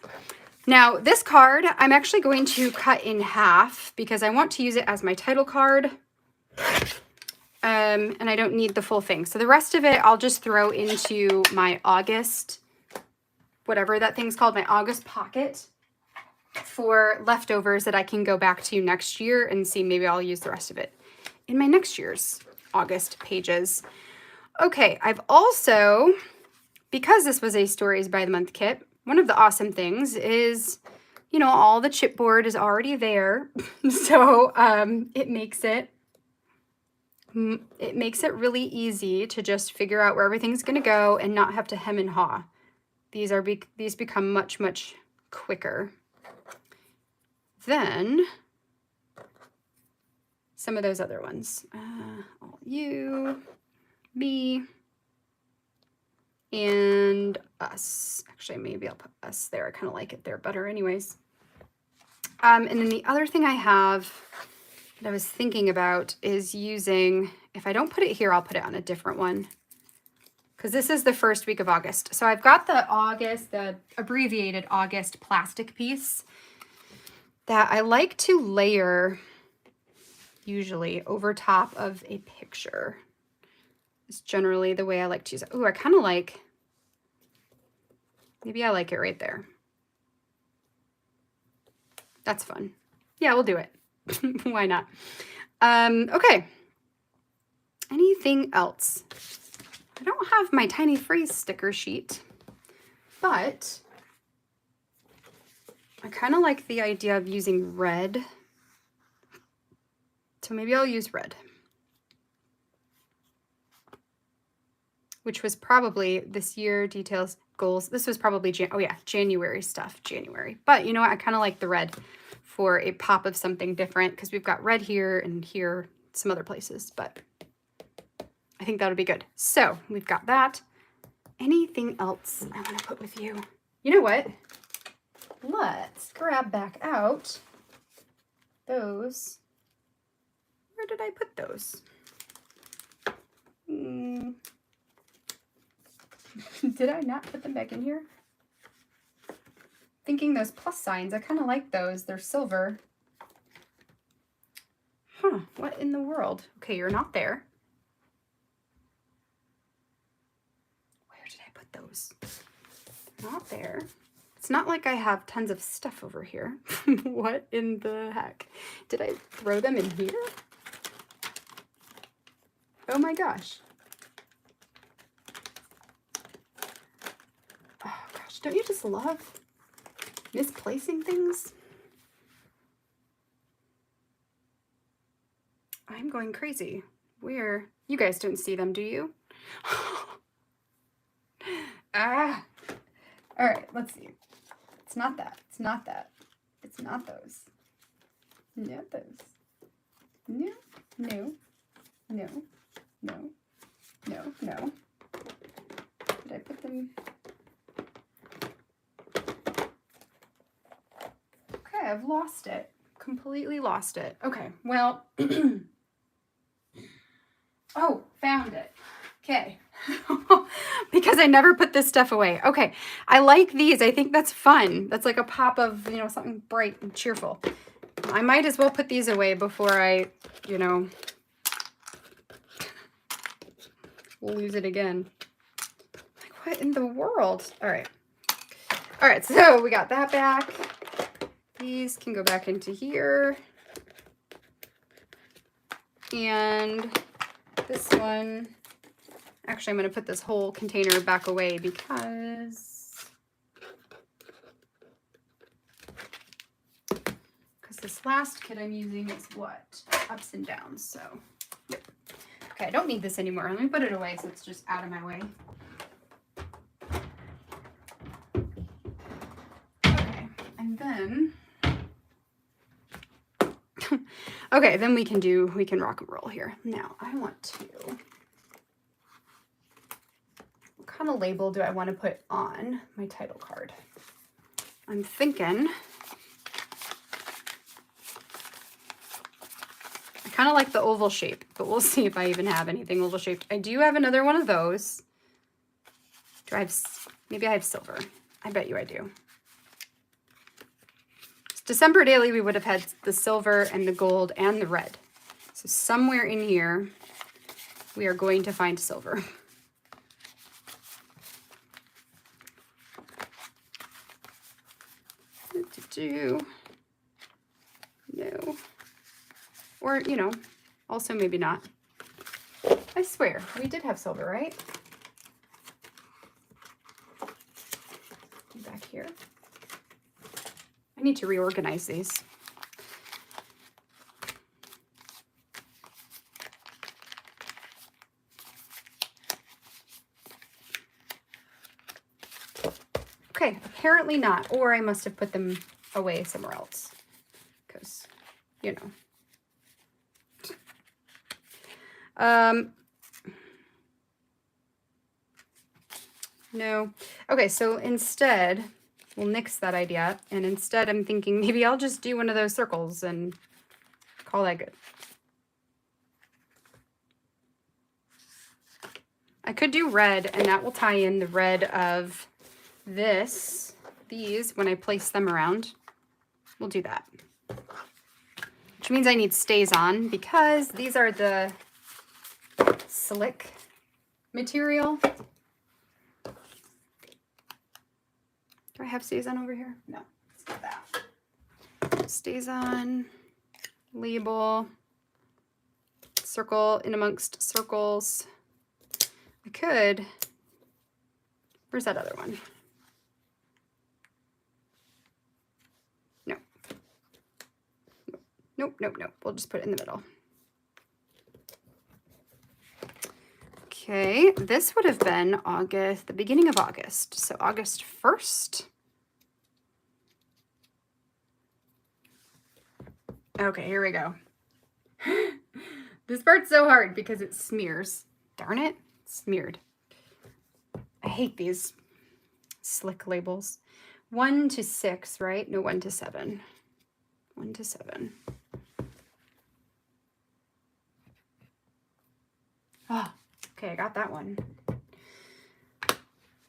Now, this card, I'm actually going to cut in half because I want to use it as my title card. And I don't need the full thing. So the rest of it, I'll just throw into my August, whatever that thing's called, my August pocket for leftovers that I can go back to next year and see, maybe I'll use the rest of it in my next year's August pages. Okay, I've also, because this was a Stories by the Month kit, one of the awesome things is, you know, all the chipboard is already there. So it makes it really easy to just figure out where everything's going to go and not have to hem and haw. These become much, much quicker. Then some of those other ones, all you, me, and us. Actually, maybe I'll put us there. I kind of like it there better anyways. And then the other thing I have that I was thinking about is using, if I don't put it here, I'll put it on a different one, because this is the first week of August. So I've got the abbreviated August plastic piece that I like to layer usually over top of a picture. It's generally the way I like to use it. Ooh, I kind of like, maybe I like it right there. That's fun. Yeah, we'll do it. Why not? Okay. Anything else? I don't have my tiny phrase sticker sheet, but I kind of like the idea of using red. So maybe I'll use red, which was probably this year, details, goals. This was probably, January stuff, January. But you know what? I kind of like the red for a pop of something different, because we've got red here and here, some other places, but I think that would be good. So we've got that. Anything else I want to put with you? You know what? Let's grab back out those. Where did I put those? Did I not put them back in here? Thinking those plus signs, I kind of like those. They're silver. Huh, what in the world? Okay, you're not there. Where did I put those? Not there. It's not like I have tons of stuff over here. What in the heck? Did I throw them in here? Oh my gosh. Oh gosh, don't you just love misplacing things? I'm going crazy. Where? You guys don't see them, do you? Ah! All right, let's see. It's not that. It's not that. It's not those. Not those. No, no, no, no, no, no. Did I put them? Okay, I've lost it. Completely lost it. Okay, well, oh, found it. Okay. Because I never put this stuff away. Okay, I like these. I think that's fun. That's like a pop of, you know, something bright and cheerful. I might as well put these away before I, you know, lose it again. Like, what in the world? All right. All right, so we got that back. These can go back into here. And this one, actually, I'm going to put this whole container back away because this last kit I'm using is what? Ups and downs, so yep. Okay, I don't need this anymore. Let me put it away so it's just out of my way. Okay, and then okay, then we can rock and roll here. Now I want to, what kind of label do I want to put on my title card? I'm thinking, I kind of like the oval shape, but we'll see if I even have anything oval shaped. I do have another one of those. Do I have, maybe I have silver. I bet you I do. December daily, we would have had the silver and the gold and the red. So somewhere in here, we are going to find silver. No. Or, you know, also maybe not. I swear, we did have silver, right? Back here. I need to reorganize these. Okay, apparently not, or I must have put them away somewhere else, because, you know. No. Okay, so instead, we'll nix that idea, and instead I'm thinking maybe I'll just do one of those circles and call that good. I could do red, and that will tie in the red of these when I place them around. We'll do that. Which means I need stays on because these are the slick material. Do I have stays on over here? No, it's not that. Stays on, label, circle in amongst circles. I could, where's that other one? No. Nope, nope, nope. We'll just put it in the middle. Okay, this would have been August, the beginning of August. So August 1st. Okay, here we go. This part's so hard because it smears. Darn it, smeared. I hate these slick labels. 1 to 6, right? No, 1 to 7. 1 to 7. Oh, okay, I got that one.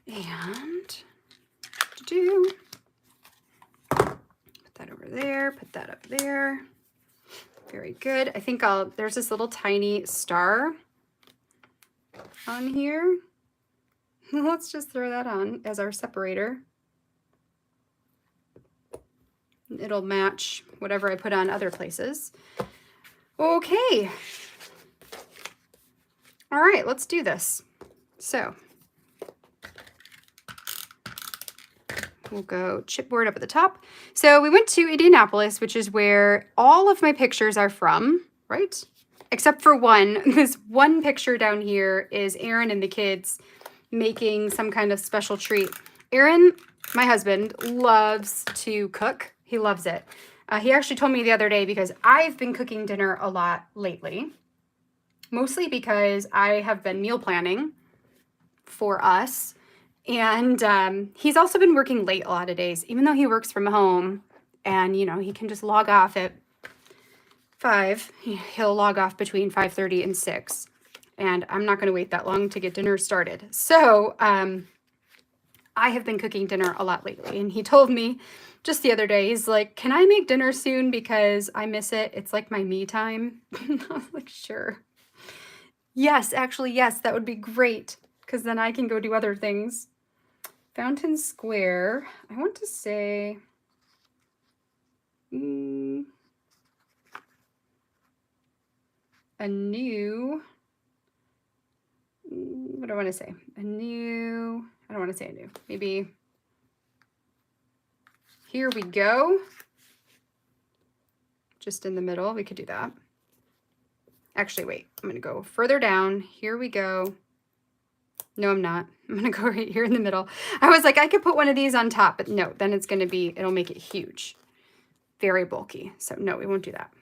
And put that over there, put that up there. Very good. I think there's this little tiny star on here. Let's just throw that on as our separator. It'll match whatever I put on other places. Okay. All right, let's do this. So we'll go chipboard up at the top. So we went to Indianapolis, which is where all of my pictures are from, right? Except for one. This one picture down here is Aaron and the kids making some kind of special treat. Aaron, my husband, loves to cook. He loves it. He actually told me the other day because I've been cooking dinner a lot lately, mostly because I have been meal planning for us. And he's also been working late a lot of days, even though he works from home and, you know, he can just log off at 5. He'll log off between 5:30 and 6. And I'm not going to wait that long to get dinner started. So I have been cooking dinner a lot lately. And he told me just the other day, he's like, can I make dinner soon because I miss it? It's like my me time. I was like, sure. Yes, actually, yes, that would be great because then I can go do other things. Fountain Square, I want to say, a new, what do I want to say? I don't want to say a new, maybe, here we go. Just in the middle, we could do that. Actually, wait, I'm going to go further down. Here we go. No, I'm not. I'm going to go right here in the middle. I was like, I could put one of these on top, but no, then it's going to be, it'll make it huge. Very bulky. So no, we won't do that.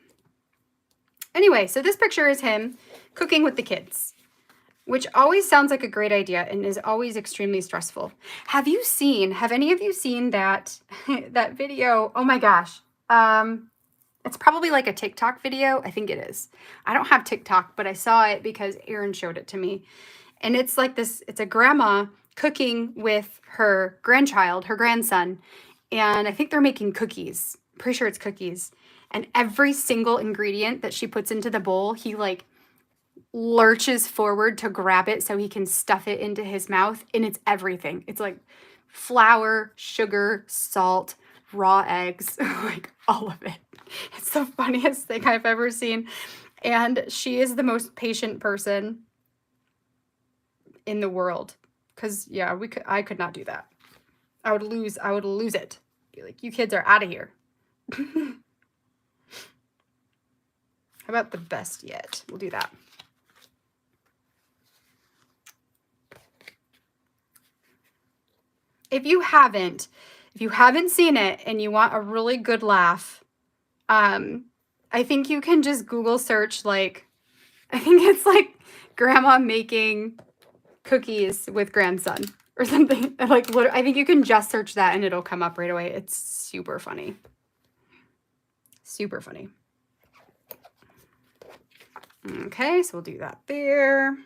Anyway, so this picture is him cooking with the kids, which always sounds like a great idea and is always extremely stressful. Have any of you seen that, that video? Oh my gosh. It's probably like a TikTok video. I think it is. I don't have TikTok, but I saw it because Aaron showed it to me. And it's like this, it's a grandma cooking with her grandchild, her grandson. And I think they're making cookies. Pretty sure it's cookies. And every single ingredient that she puts into the bowl, he like lurches forward to grab it so he can stuff it into his mouth. And it's everything. It's like flour, sugar, salt, raw eggs, like all of it. It's the funniest thing I've ever seen. And she is the most patient person in the world. Because yeah, I could not do that. I would lose it. Be like, you kids are out of here. How about the best yet? We'll do that. If you haven't seen it and you want a really good laugh, I think you can just Google search, like, I think it's like grandma making cookies with grandson or something. Like, I think you can just search that and it'll come up right away. It's super funny. Super funny. Okay, so we'll do that there.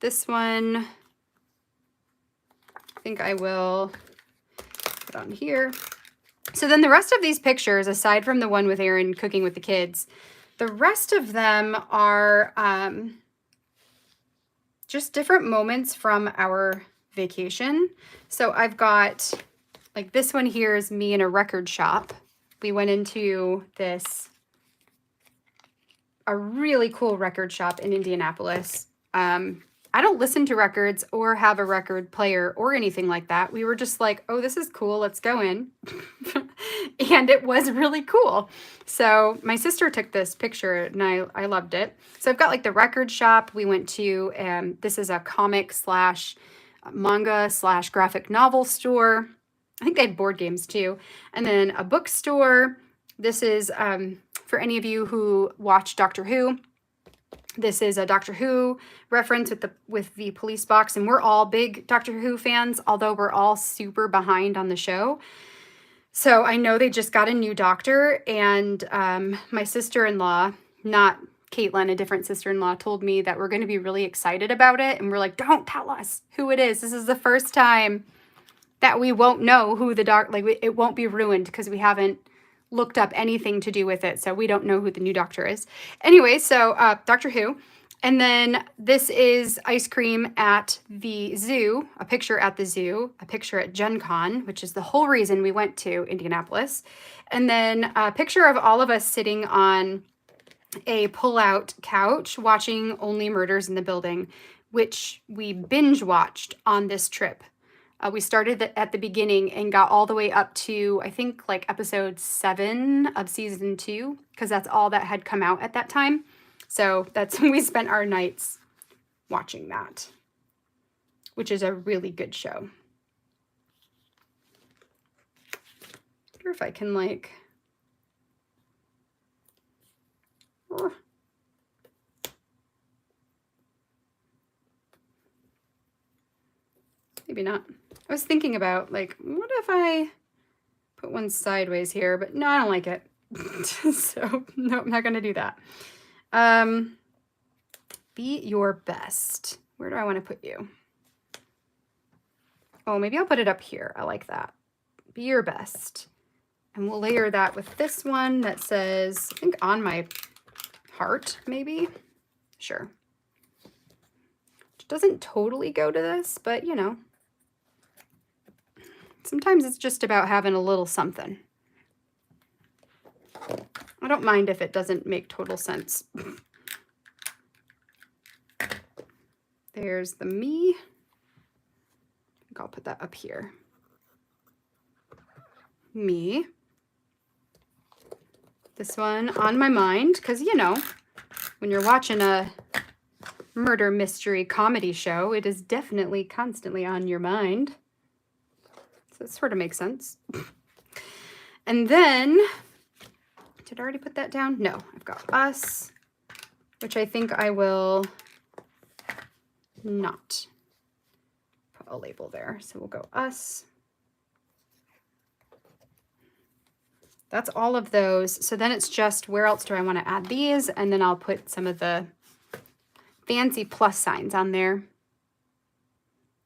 This one, I think I will put on here. So then the rest of these pictures, aside from the one with Aaron cooking with the kids, the rest of them are just different moments from our vacation. So I've got, like, this one here is me in a record shop. We went into a really cool record shop in Indianapolis. I don't listen to records or have a record player or anything like that. We were just like, oh, this is cool. Let's go in. And it was really cool. So my sister took this picture and I loved it. So I've got like the record shop we went to. This is a comic slash manga slash graphic novel store. I think they had board games too. And then a bookstore. This is for any of you who watch Doctor Who. This is a Doctor Who reference with the police box, and we're all big Doctor Who fans, although we're all super behind on the show. So I know they just got a new doctor, and my sister-in-law, not Caitlin, a different sister-in-law, told me that we're going to be really excited about it, and we're like, don't tell us who it is. This is the first time that we won't know who the doctor, like it won't be ruined because we haven't looked up anything to do with it, so we don't know who the new doctor is. Anyway, so Doctor Who. And then this is ice cream at the zoo, a picture at the zoo, a picture at Gen Con, which is the whole reason we went to Indianapolis. And then a picture of all of us sitting on a pull-out couch watching Only Murders in the Building, which we binge watched on this trip. We started at the beginning and got all the way up to, I think, like episode 7 of season 2, because that's all that had come out at that time. So that's when we spent our nights watching that, which is a really good show. I wonder if I can, like... Maybe not. I was thinking about, like, what if I put one sideways here? But no, I don't like it. So, no, I'm not going to do that. Be your best. Where do I want to put you? Oh, maybe I'll put it up here. I like that. Be your best. And we'll layer that with this one that says, I think, on my heart, maybe. Sure. Which doesn't totally go to this, but, you know. Sometimes it's just about having a little something. I don't mind if it doesn't make total sense. There's the me. I think I'll put that up here. Me. This one on my mind, because, you know, when you're watching a murder mystery comedy show, it is definitely constantly on your mind. So it sort of makes sense. And then, did I already put that down? No, I've got us, which I think I will not put a label there. So we'll go us. That's all of those. So then it's just, where else do I want to add these? And then I'll put some of the fancy plus signs on there.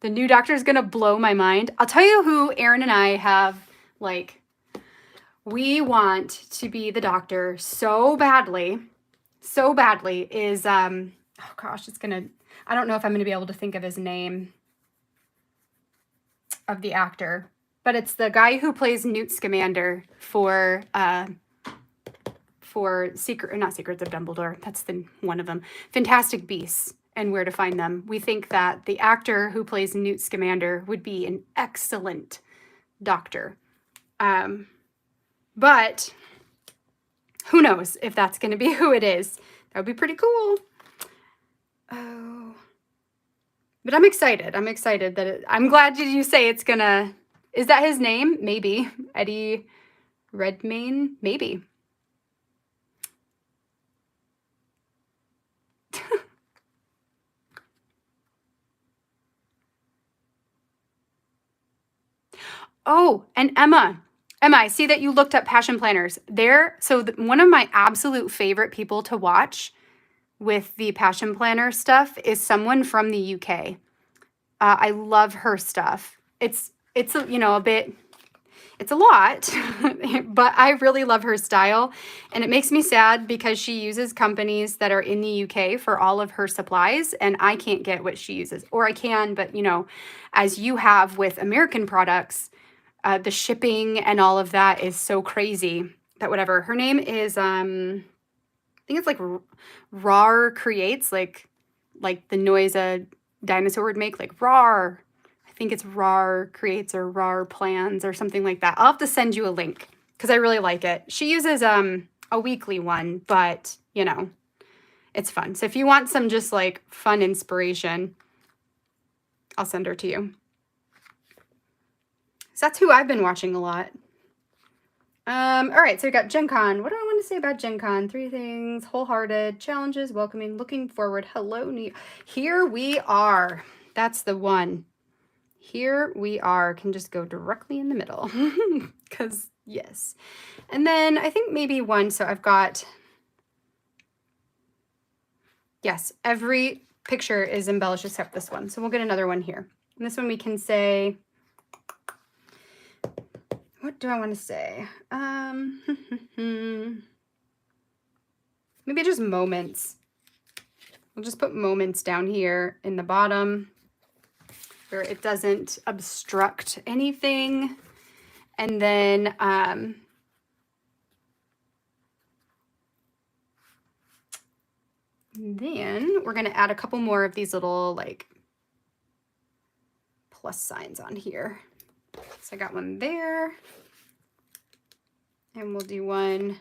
The new doctor is going to blow my mind. I'll tell you who Aaron and I have, like, we want to be the doctor so badly, is, oh gosh, it's going to, I don't know if I'm going to be able to think of his name of the actor, but it's the guy who plays Newt Scamander for not Secrets of Dumbledore. That's one of them. Fantastic Beasts and Where to Find Them. We think that the actor who plays Newt Scamander would be an excellent doctor. But who knows if that's going to be who it is. That would be pretty cool. Oh. But I'm excited. I'm excited that I'm glad you say it's going to... Is that his name? Maybe. Eddie Redmayne? Maybe. Oh, and Emma, I see that you looked up Passion Planners. One of my absolute favorite people to watch with the Passion Planner stuff is someone from the UK. I love her stuff. It's you know, a bit, it's a lot, but I really love her style. And it makes me sad because she uses companies that are in the UK for all of her supplies, and I can't get what she uses. Or I can, but you know, as you have with American products, the shipping and all of that is so crazy that whatever. Her name is, I think it's like RAR Creates, like the noise a dinosaur would make, like RAR. I think it's RAR Creates or RAR Plans or something like that. I'll have to send you a link because I really like it. She uses a weekly one, but you know, it's fun. So if you want some just like fun inspiration, I'll send her to you. So that's who I've been watching a lot. All right, so we got Gen Con. What do I want to say about Gen Con? 3 things: wholehearted, challenges, welcoming, looking forward. Hello, New. Here we are. That's the one. Here we are. Can just go directly in the middle because yes. And then I think maybe one. So I've got, yes, every picture is embellished except this one. So we'll get another one here. And this one we can say, what do I want to say? Maybe just moments. We'll just put moments down here in the bottom where it doesn't obstruct anything. And then we're going to add a couple more of these little like plus signs on here. So I got one there. And we'll do one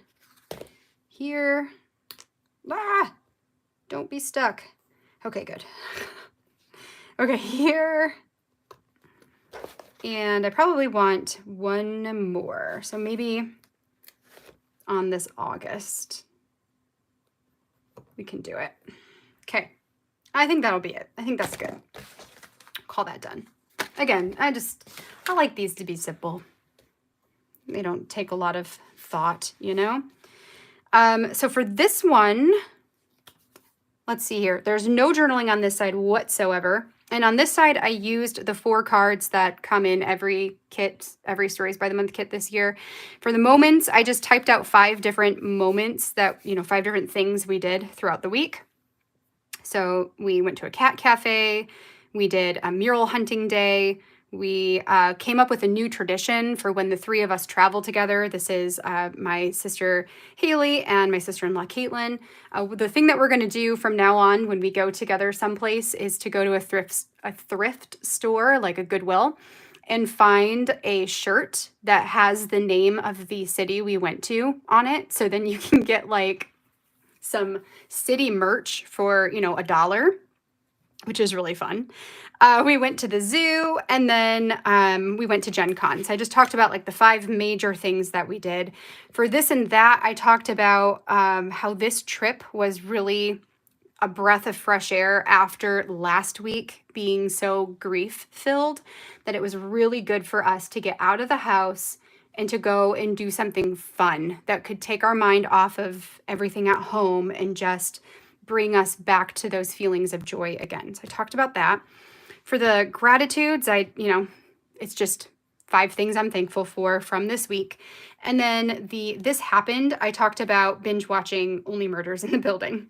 here. Ah, don't be stuck. Okay, good. Okay, here. And I probably want one more. So maybe on this August, we can do it. Okay, I think that'll be it. I think that's good. Call that done. Again, I like these to be simple. They don't take a lot of thought, you know? So for this one, let's see here. There's no journaling on this side whatsoever. And on this side, I used the 4 cards that come in every kit, every Stories by the Month kit this year. For the moments, I just typed out 5 different moments that, you know, 5 different things we did throughout the week. So we went to a cat cafe. We did a mural hunting day. We came up with a new tradition for when the 3 of us travel together. This is my sister Haley and my sister-in-law Caitlin. The thing that we're going to do from now on when we go together someplace is to go to a thrift store, like a Goodwill, and find a shirt that has the name of the city we went to on it. So then you can get like some city merch for, you know, $1, which is really fun. We went to the zoo, and then we went to Gen Con. So I just talked about like the 5 major things that we did. For this and that, I talked about how this trip was really a breath of fresh air after last week being so grief-filled, that it was really good for us to get out of the house and to go and do something fun that could take our mind off of everything at home and just bring us back to those feelings of joy again. So I talked about that. For the gratitudes, it's just 5 things I'm thankful for from this week. And then this happened, I talked about binge watching Only Murders in the Building.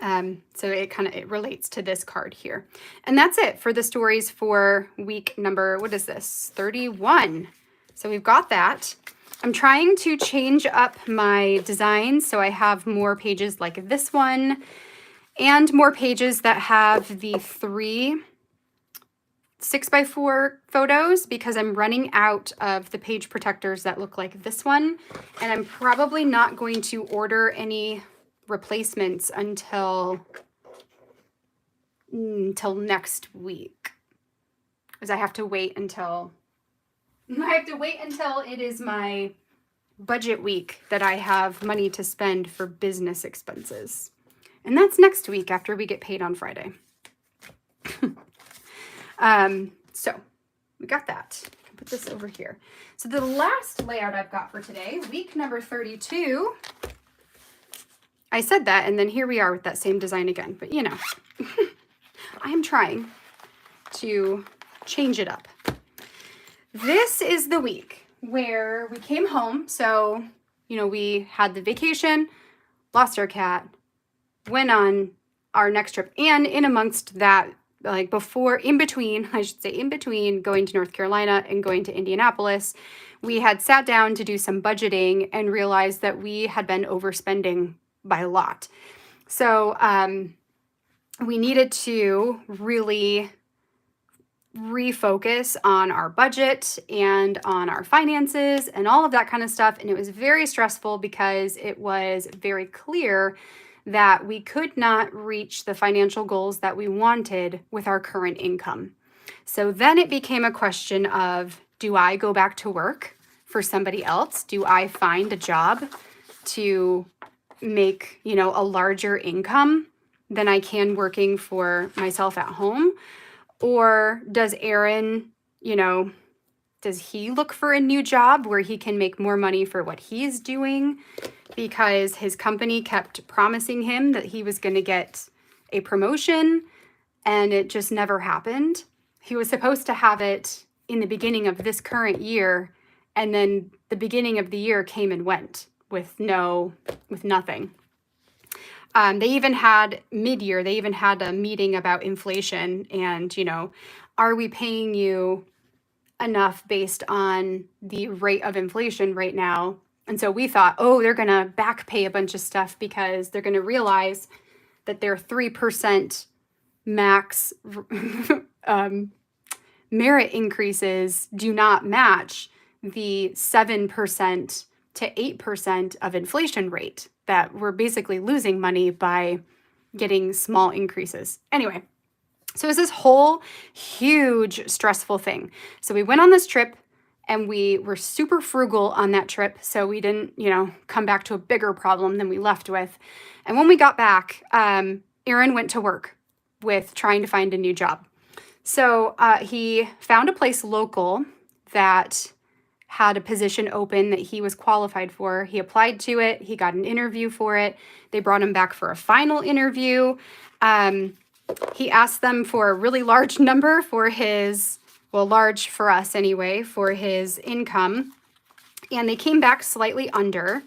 So it relates to this card here. And that's it for the stories for week number, what is this? 31. So we've got that. I'm trying to change up my designs so I have more pages like this one and more pages that have the 3 6x4 photos, because I'm running out of the page protectors that look like this one. And I'm probably not going to order any replacements until next week, because I have to wait until it is my budget week that I have money to spend for business expenses. And that's next week after we get paid on Friday. So we got that. Put this over here. So the last layout I've got for today, week number 32. I said that, and then here we are with that same design again. But you know, I'm trying to change it up. This is the week where we came home. So, you know, we had the vacation, lost our cat, went on our next trip. And in amongst that, like in between going to North Carolina and going to Indianapolis, we had sat down to do some budgeting and realized that we had been overspending by a lot. So we needed to really refocus on our budget and on our finances and all of that kind of stuff. And it was very stressful because it was very clear that we could not reach the financial goals that we wanted with our current income. So then it became a question of, do I go back to work for somebody else? Do I find a job to make, you know, a larger income than I can working for myself at home? Or does Aaron, you know, does he look for a new job where he can make more money for what he's doing? Because his company kept promising him that he was going to get a promotion and it just never happened. He was supposed to have it in the beginning of this current year, and then the beginning of the year came and went with nothing. They even had mid-year, they even had a meeting about inflation and, you know, are we paying you enough based on the rate of inflation right now? And so we thought, oh, they're going to back pay a bunch of stuff because they're going to realize that their 3% max merit increases do not match the 7% to 8% of inflation rate, that we're basically losing money by getting small increases. Anyway, so it was this whole huge stressful thing. So we went on this trip and we were super frugal on that trip. So we didn't, you know, come back to a bigger problem than we left with. And when we got back, Aaron went to work with trying to find a new job. So he found a place local that had a position open that he was qualified for. He applied to it. He got an interview for it. They brought him back for a final interview. He asked them for a really large number for his, well, large for us anyway, for his income. And they came back slightly under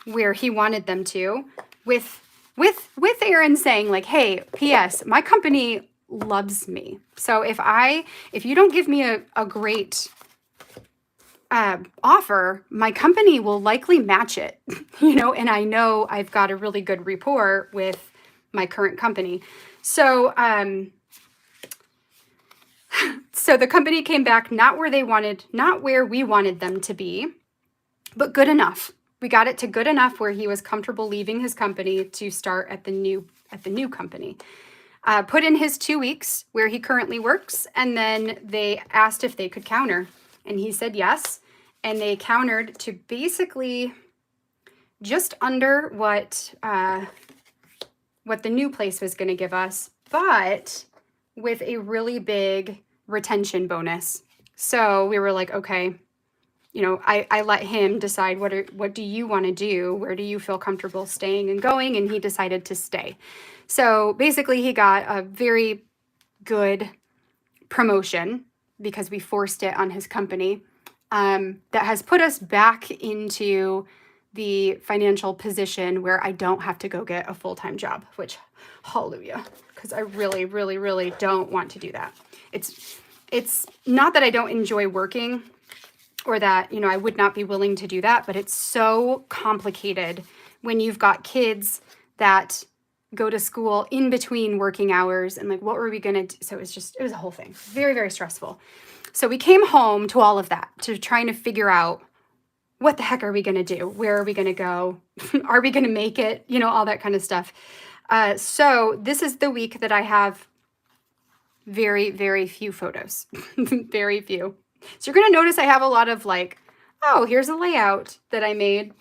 where he wanted them to, with Aaron saying like, hey, P.S., my company loves me. So if you don't give me a great offer, my company will likely match it, you know, and I know I've got a really good rapport with my current company. So, so the company came back not where we wanted them to be, but good enough. We got it to good enough where he was comfortable leaving his company to start at the new company. Put in his 2 weeks where he currently works, and then they asked if they could counter. And he said yes, and they countered to basically just under what the new place was going to give us, but with a really big retention bonus. So we were like, okay, you know, I let him decide what do you want to do? Where do you feel comfortable staying and going? And he decided to stay. So basically he got a very good promotion because we forced it on his company, that has put us back into the financial position where I don't have to go get a full-time job, which, hallelujah, because I really, really, really don't want to do that. It's not that I don't enjoy working or that, you know, I would not be willing to do that, but it's so complicated when you've got kids that go to school in between working hours and like, what were we going to do? So it was a whole thing. Very, very stressful. So we came home to all of that, to trying to figure out what the heck are we going to do? Where are we going to go? Are we going to make it? You know, all that kind of stuff. So this is the week that I have very, very few photos, very few. So you're going to notice I have a lot of like, oh, here's a layout that I made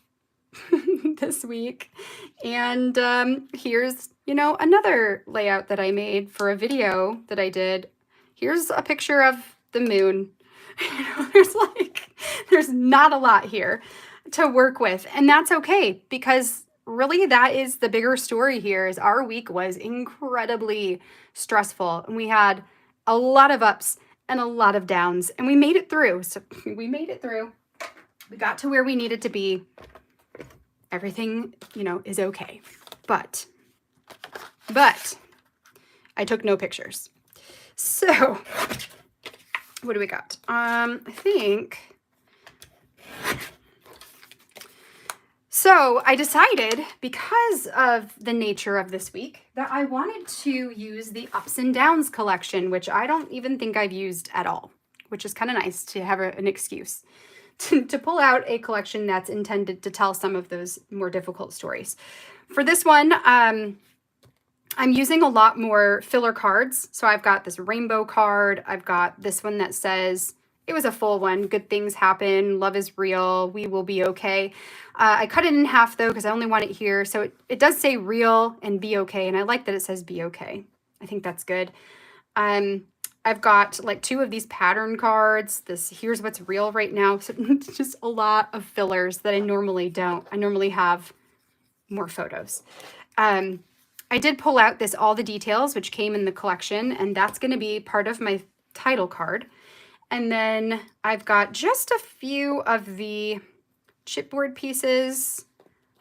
this week. And here's, you know, another layout that I made for a video that I did. Here's a picture of the moon. You know, there's not a lot here to work with. And that's okay, because really that is the bigger story here, is our week was incredibly stressful, and we had a lot of ups and a lot of downs, and we made it through. So we made it through. We got to where we needed to be. Everything, is okay. But I took no pictures. So what do we got? I think... So I decided, because of the nature of this week, that I wanted to use the Ups and Downs collection, which I don't even think I've used at all, which is kind of nice to have an excuse to pull out a collection that's intended to tell some of those more difficult stories. For this one, I'm using a lot more filler cards. So I've got this rainbow card. I've got this one that says, it was a full one, good things happen, love is real, we will be okay. I cut it in half though, because I only want it here. So it does say real and be okay. And I like that it says be okay. I think that's good. I've got like 2 of these pattern cards. This here's what's real right now. So it's just a lot of fillers that I normally don't. I normally have more photos. I did pull out this All the Details, which came in the collection, and that's going to be part of my title card. And then I've got just a few of the chipboard pieces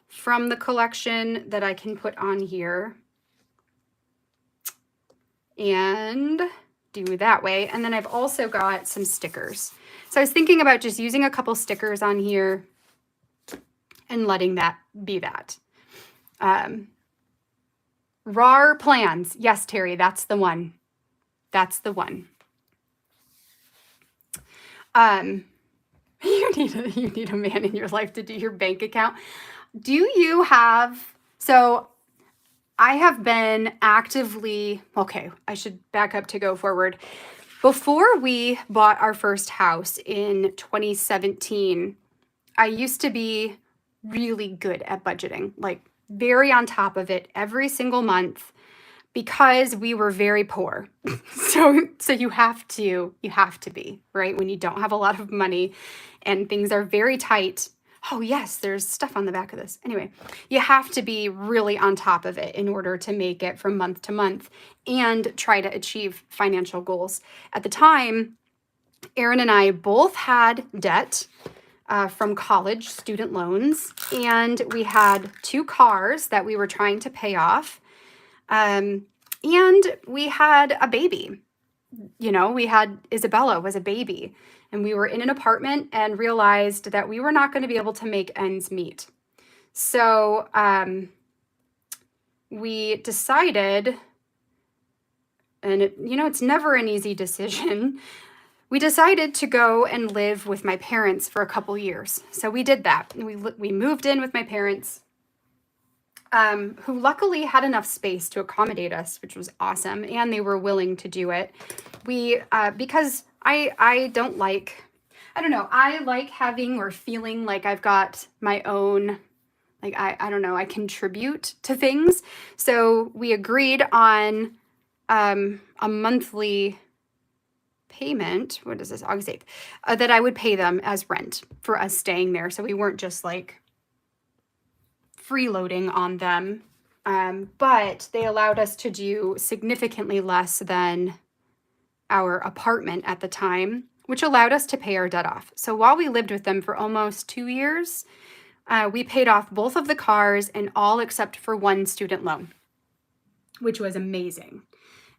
from the collection that I can put on here and do that way. And then I've also got some stickers. So I was thinking about just using a couple stickers on here and letting that be that. RAR plans. Yes, Terry, that's the one. That's the one. You need a man in your life to do your bank account. Do you have, so I have been actively, okay, I should back up to go forward. Before we bought our first house in 2017, I used to be really good at budgeting, like very on top of it every single month, because we were very poor. So you have to be, right? When you don't have a lot of money and things are very tight. Oh yes, there's stuff on the back of this. Anyway, you have to be really on top of it in order to make it from month to month and try to achieve financial goals. At the time, Erin and I both had debt from college student loans, and we had 2 cars that we were trying to pay off. And we had a baby. We had Isabella was a baby, and we were in an apartment and realized that we were not going to be able to make ends meet. So we decided, and it's never an easy decision. We decided to go and live with my parents for a couple years. So we did that. We moved in with my parents, who luckily had enough space to accommodate us, which was awesome. And they were willing to do it. Because I don't like, I don't know, I like having or feeling like I've got my own, like, I don't know, I contribute to things. So we agreed on a monthly payment. What is this? August 8th, that I would pay them as rent for us staying there. So we weren't just like freeloading on them. But they allowed us to do significantly less than our apartment at the time, which allowed us to pay our debt off. So while we lived with them for almost 2 years, we paid off both of the cars and all except for 1 student loan, which was amazing.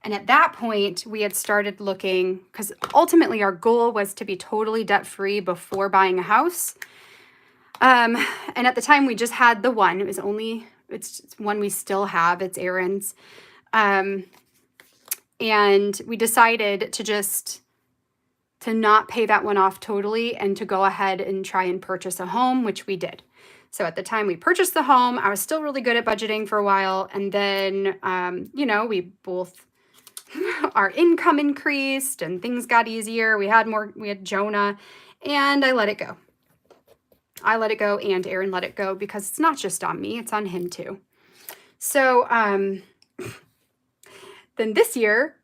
And at that point, we had started looking, because ultimately our goal was to be totally debt-free before buying a house. And at the time, we just had the one. It's one we still have. It's Erin's. And we decided to not pay that one off totally and to go ahead and try and purchase a home, which we did. So at the time we purchased the home, I was still really good at budgeting for a while. And then, we both, our income increased and things got easier. We had Jonah, and I let it go. And Erin let it go, because it's not just on me, it's on him too. So, then this year,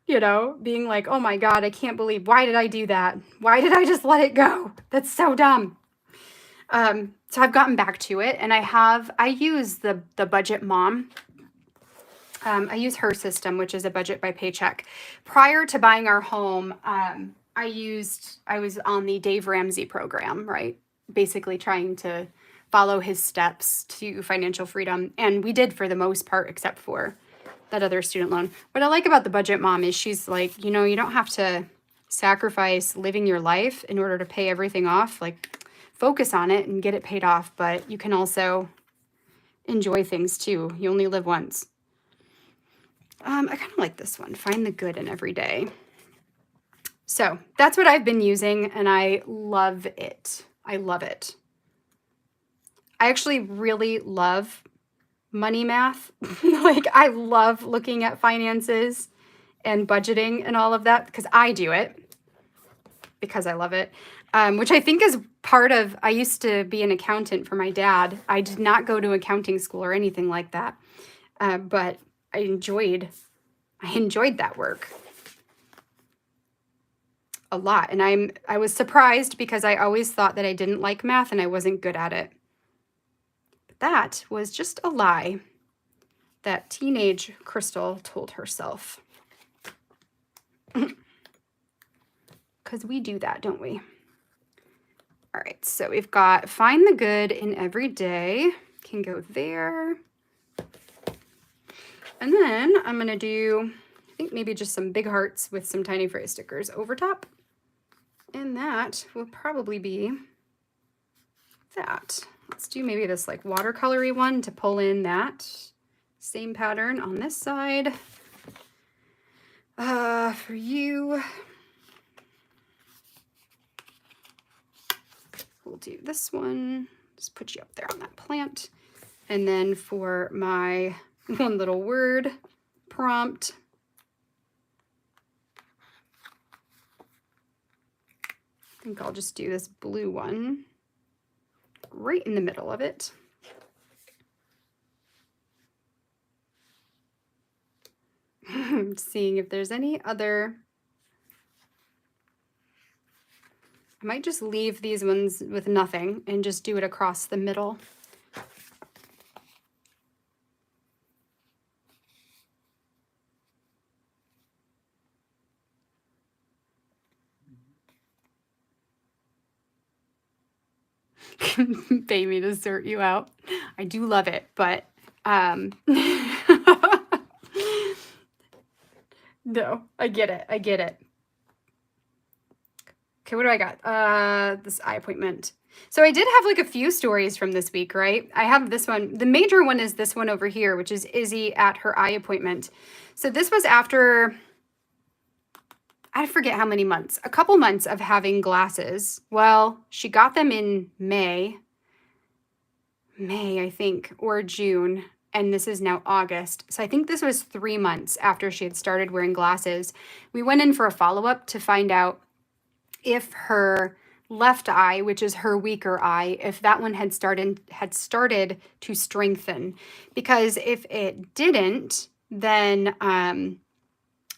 being like, oh my God, I can't believe, why did I do that? Why did I just let it go? That's so dumb. So I've gotten back to it, and I use the Budget Mom. I use her system, which is a budget by paycheck. Prior to buying our home, I was on the Dave Ramsey program, right? Basically trying to follow his steps to financial freedom. And we did for the most part, except for that other student loan. What I like about the Budget Mom is she's like, you don't have to sacrifice living your life in order to pay everything off. Like, focus on it and get it paid off, but you can also enjoy things too. You only live once. I kind of like this one. Find the good in every day. So that's what I've been using, and I love it. I love it. I actually really love money math. Like, I love looking at finances and budgeting and all of that because I do it because I love it, which I think is part of, I used to be an accountant for my dad. I did not go to accounting school or anything like that, but I enjoyed that work a lot. And I was surprised because I always thought that I didn't like math and I wasn't good at it. But that was just a lie that teenage Crystal told herself. Because we do that, don't we? All right, so we've got find the good in every day. Can go there. And then I'm going to do, I think maybe just some big hearts with some tiny phrase stickers over top. And that will probably be that. Let's do maybe this like watercolory one to pull in that same pattern on this side. For you, we'll do this one. Just put you up there on that plant. And then for my one little word prompt, I think I'll just do this blue one right in the middle of it. Seeing if there's any other. I might just leave these ones with nothing and just do it across the middle. Pay me to sort you out. I do love it, but no, I get it. I get it. Okay, what do I got? This eye appointment. So I did have like a few stories from this week, right? I have this one. The major one is this one over here, which is Izzy at her eye appointment. So this was after, I forget how many months, a couple months of having glasses. Well, she got them in May, I think, or June, and this is now August. So I think this was 3 months after she had started wearing glasses. We went in for a follow-up to find out if her left eye, which is her weaker eye, if that one had started to strengthen. Because if it didn't, then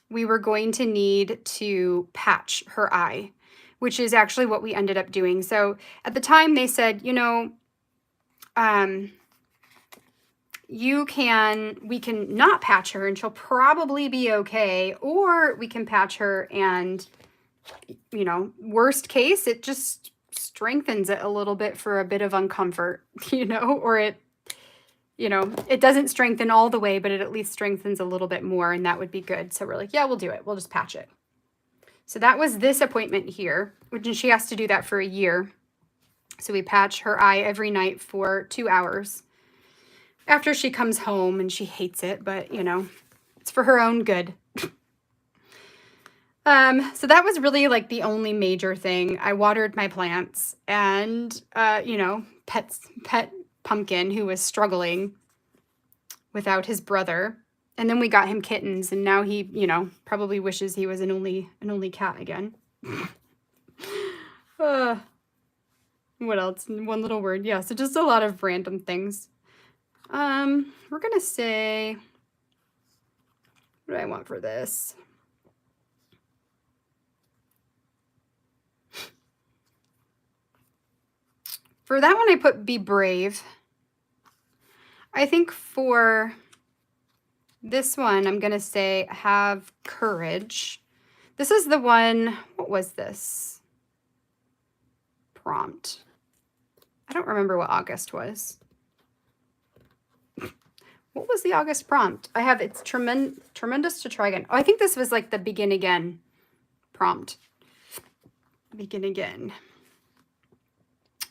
we were going to need to patch her eye, which is actually what we ended up doing. So at the time they said, we can not patch her and she'll probably be okay, or we can patch her and, worst case, it just strengthens it a little bit for a bit of uncomfort, or it doesn't strengthen all the way, but it at least strengthens a little bit more, and that would be good. So we're like, yeah, we'll do it. We'll just patch it. So that was this appointment here, which she has to do that for a year. So we patch her eye every night for 2 hours after she comes home, and she hates it, but it's for her own good. So that was really like the only major thing. I watered my plants and, pet Pumpkin, who was struggling without his brother. And then we got him kittens, and now he, probably wishes he was an only cat again. What else? One little word. Yeah, so just a lot of random things. We're going to say, what do I want for this? For that one, I put be brave. I think for this one, I'm going to say have courage. This is the one, what was this? Prompt. I don't remember what August was. What was the August prompt? I have it's tremendous to try again. Oh, I think this was like the begin again prompt. Begin again.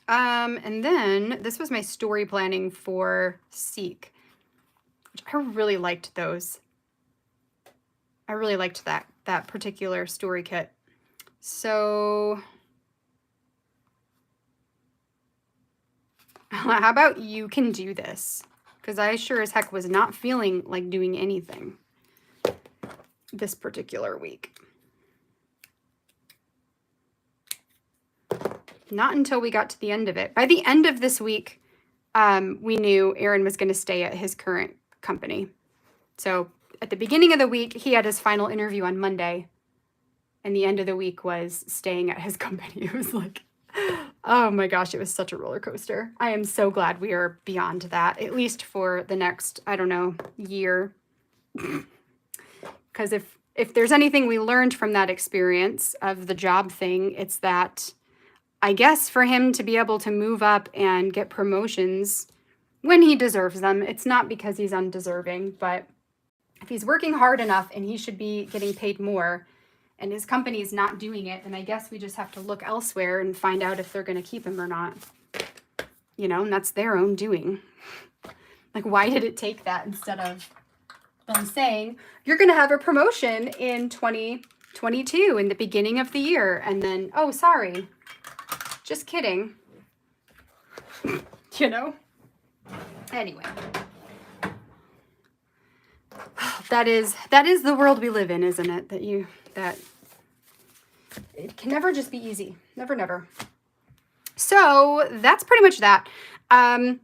And then this was my story planning for Seek, which I really liked those. I really liked that particular story kit. So how about you can do this? Because I sure as heck was not feeling like doing anything this particular week. Not until we got to the end of it. By the end of this week, we knew Aaron was going to stay at his current company. So at the beginning of the week, he had his final interview on Monday. And the end of the week was staying at his company. It was like, oh my gosh, it was such a roller coaster. I am so glad we are beyond that, at least for the next, I don't know, year. Because if there's anything we learned from that experience of the job thing, it's that I guess for him to be able to move up and get promotions when he deserves them, it's not because he's undeserving, but if he's working hard enough and he should be getting paid more and his company is not doing it, then I guess we just have to look elsewhere and find out if they're going to keep him or not. You know, and that's their own doing. Like, why did it take that instead of them saying, you're going to have a promotion in 2022 in the beginning of the year, and then, oh, sorry. Just kidding. You know? Anyway. That is the world we live in, isn't it? That it can never just be easy. Never, never. So that's pretty much that. I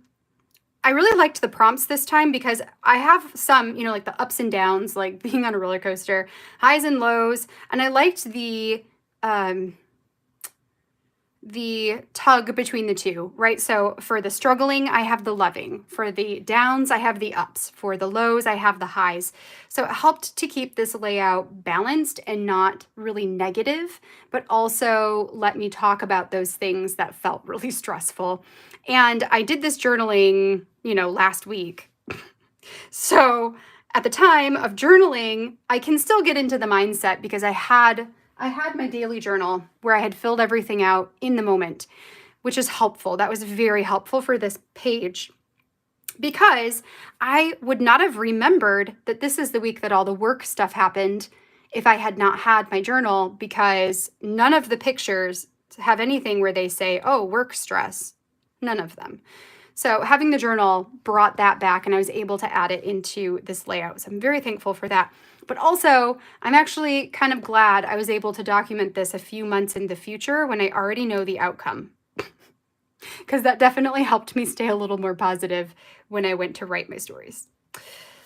really liked the prompts this time because I have some, you know, like the ups and downs, like being on a roller coaster, highs and lows. And I liked the tug between the two, right? So for the struggling, I have the loving. For the downs, I have the ups. For the lows, I have the highs. So it helped to keep this layout balanced and not really negative, but also let me talk about those things that felt really stressful. And I did this journaling, you know, last week. So at the time of journaling, I can still get into the mindset because I had my daily journal where I had filled everything out in the moment, which is helpful. That was very helpful for this page because I would not have remembered that this is the week that all the work stuff happened if I had not had my journal, because none of the pictures have anything where they say, oh, work stress. None of them. So having the journal brought that back and I was able to add it into this layout. So I'm very thankful for that. But also, I'm actually kind of glad I was able to document this a few months in the future when I already know the outcome. Because that definitely helped me stay a little more positive when I went to write my stories.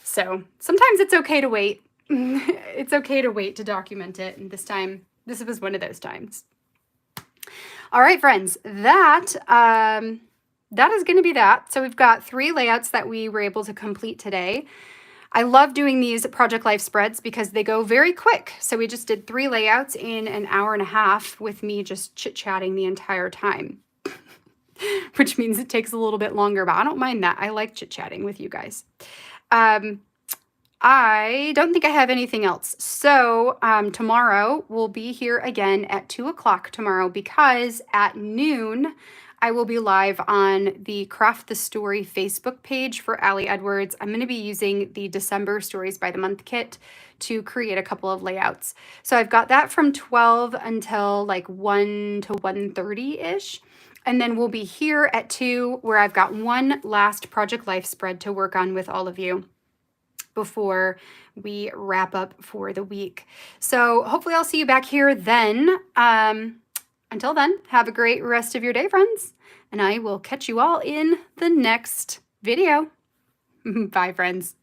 So sometimes it's okay to wait. It's okay to wait to document it. And this was one of those times. All right, friends, that is going to be that. So we've got 3 layouts that we were able to complete today. I love doing these Project Life spreads because they go very quick. So we just did 3 layouts in an hour and a half with me just chit-chatting the entire time, which means it takes a little bit longer, but I don't mind that. I like chit-chatting with you guys. I don't think I have anything else. So tomorrow we'll be here again at 2 o'clock tomorrow because at noon, I will be live on the Craft the Story Facebook page for Allie Edwards. I'm going to be using the December Stories by the Month kit to create a couple of layouts. So I've got that from 12 until like 1 to 1:30-ish. And then we'll be here at 2 where I've got one last Project Life spread to work on with all of you before we wrap up for the week. So hopefully I'll see you back here then. Until then, have a great rest of your day, friends, and I will catch you all in the next video. Bye, friends.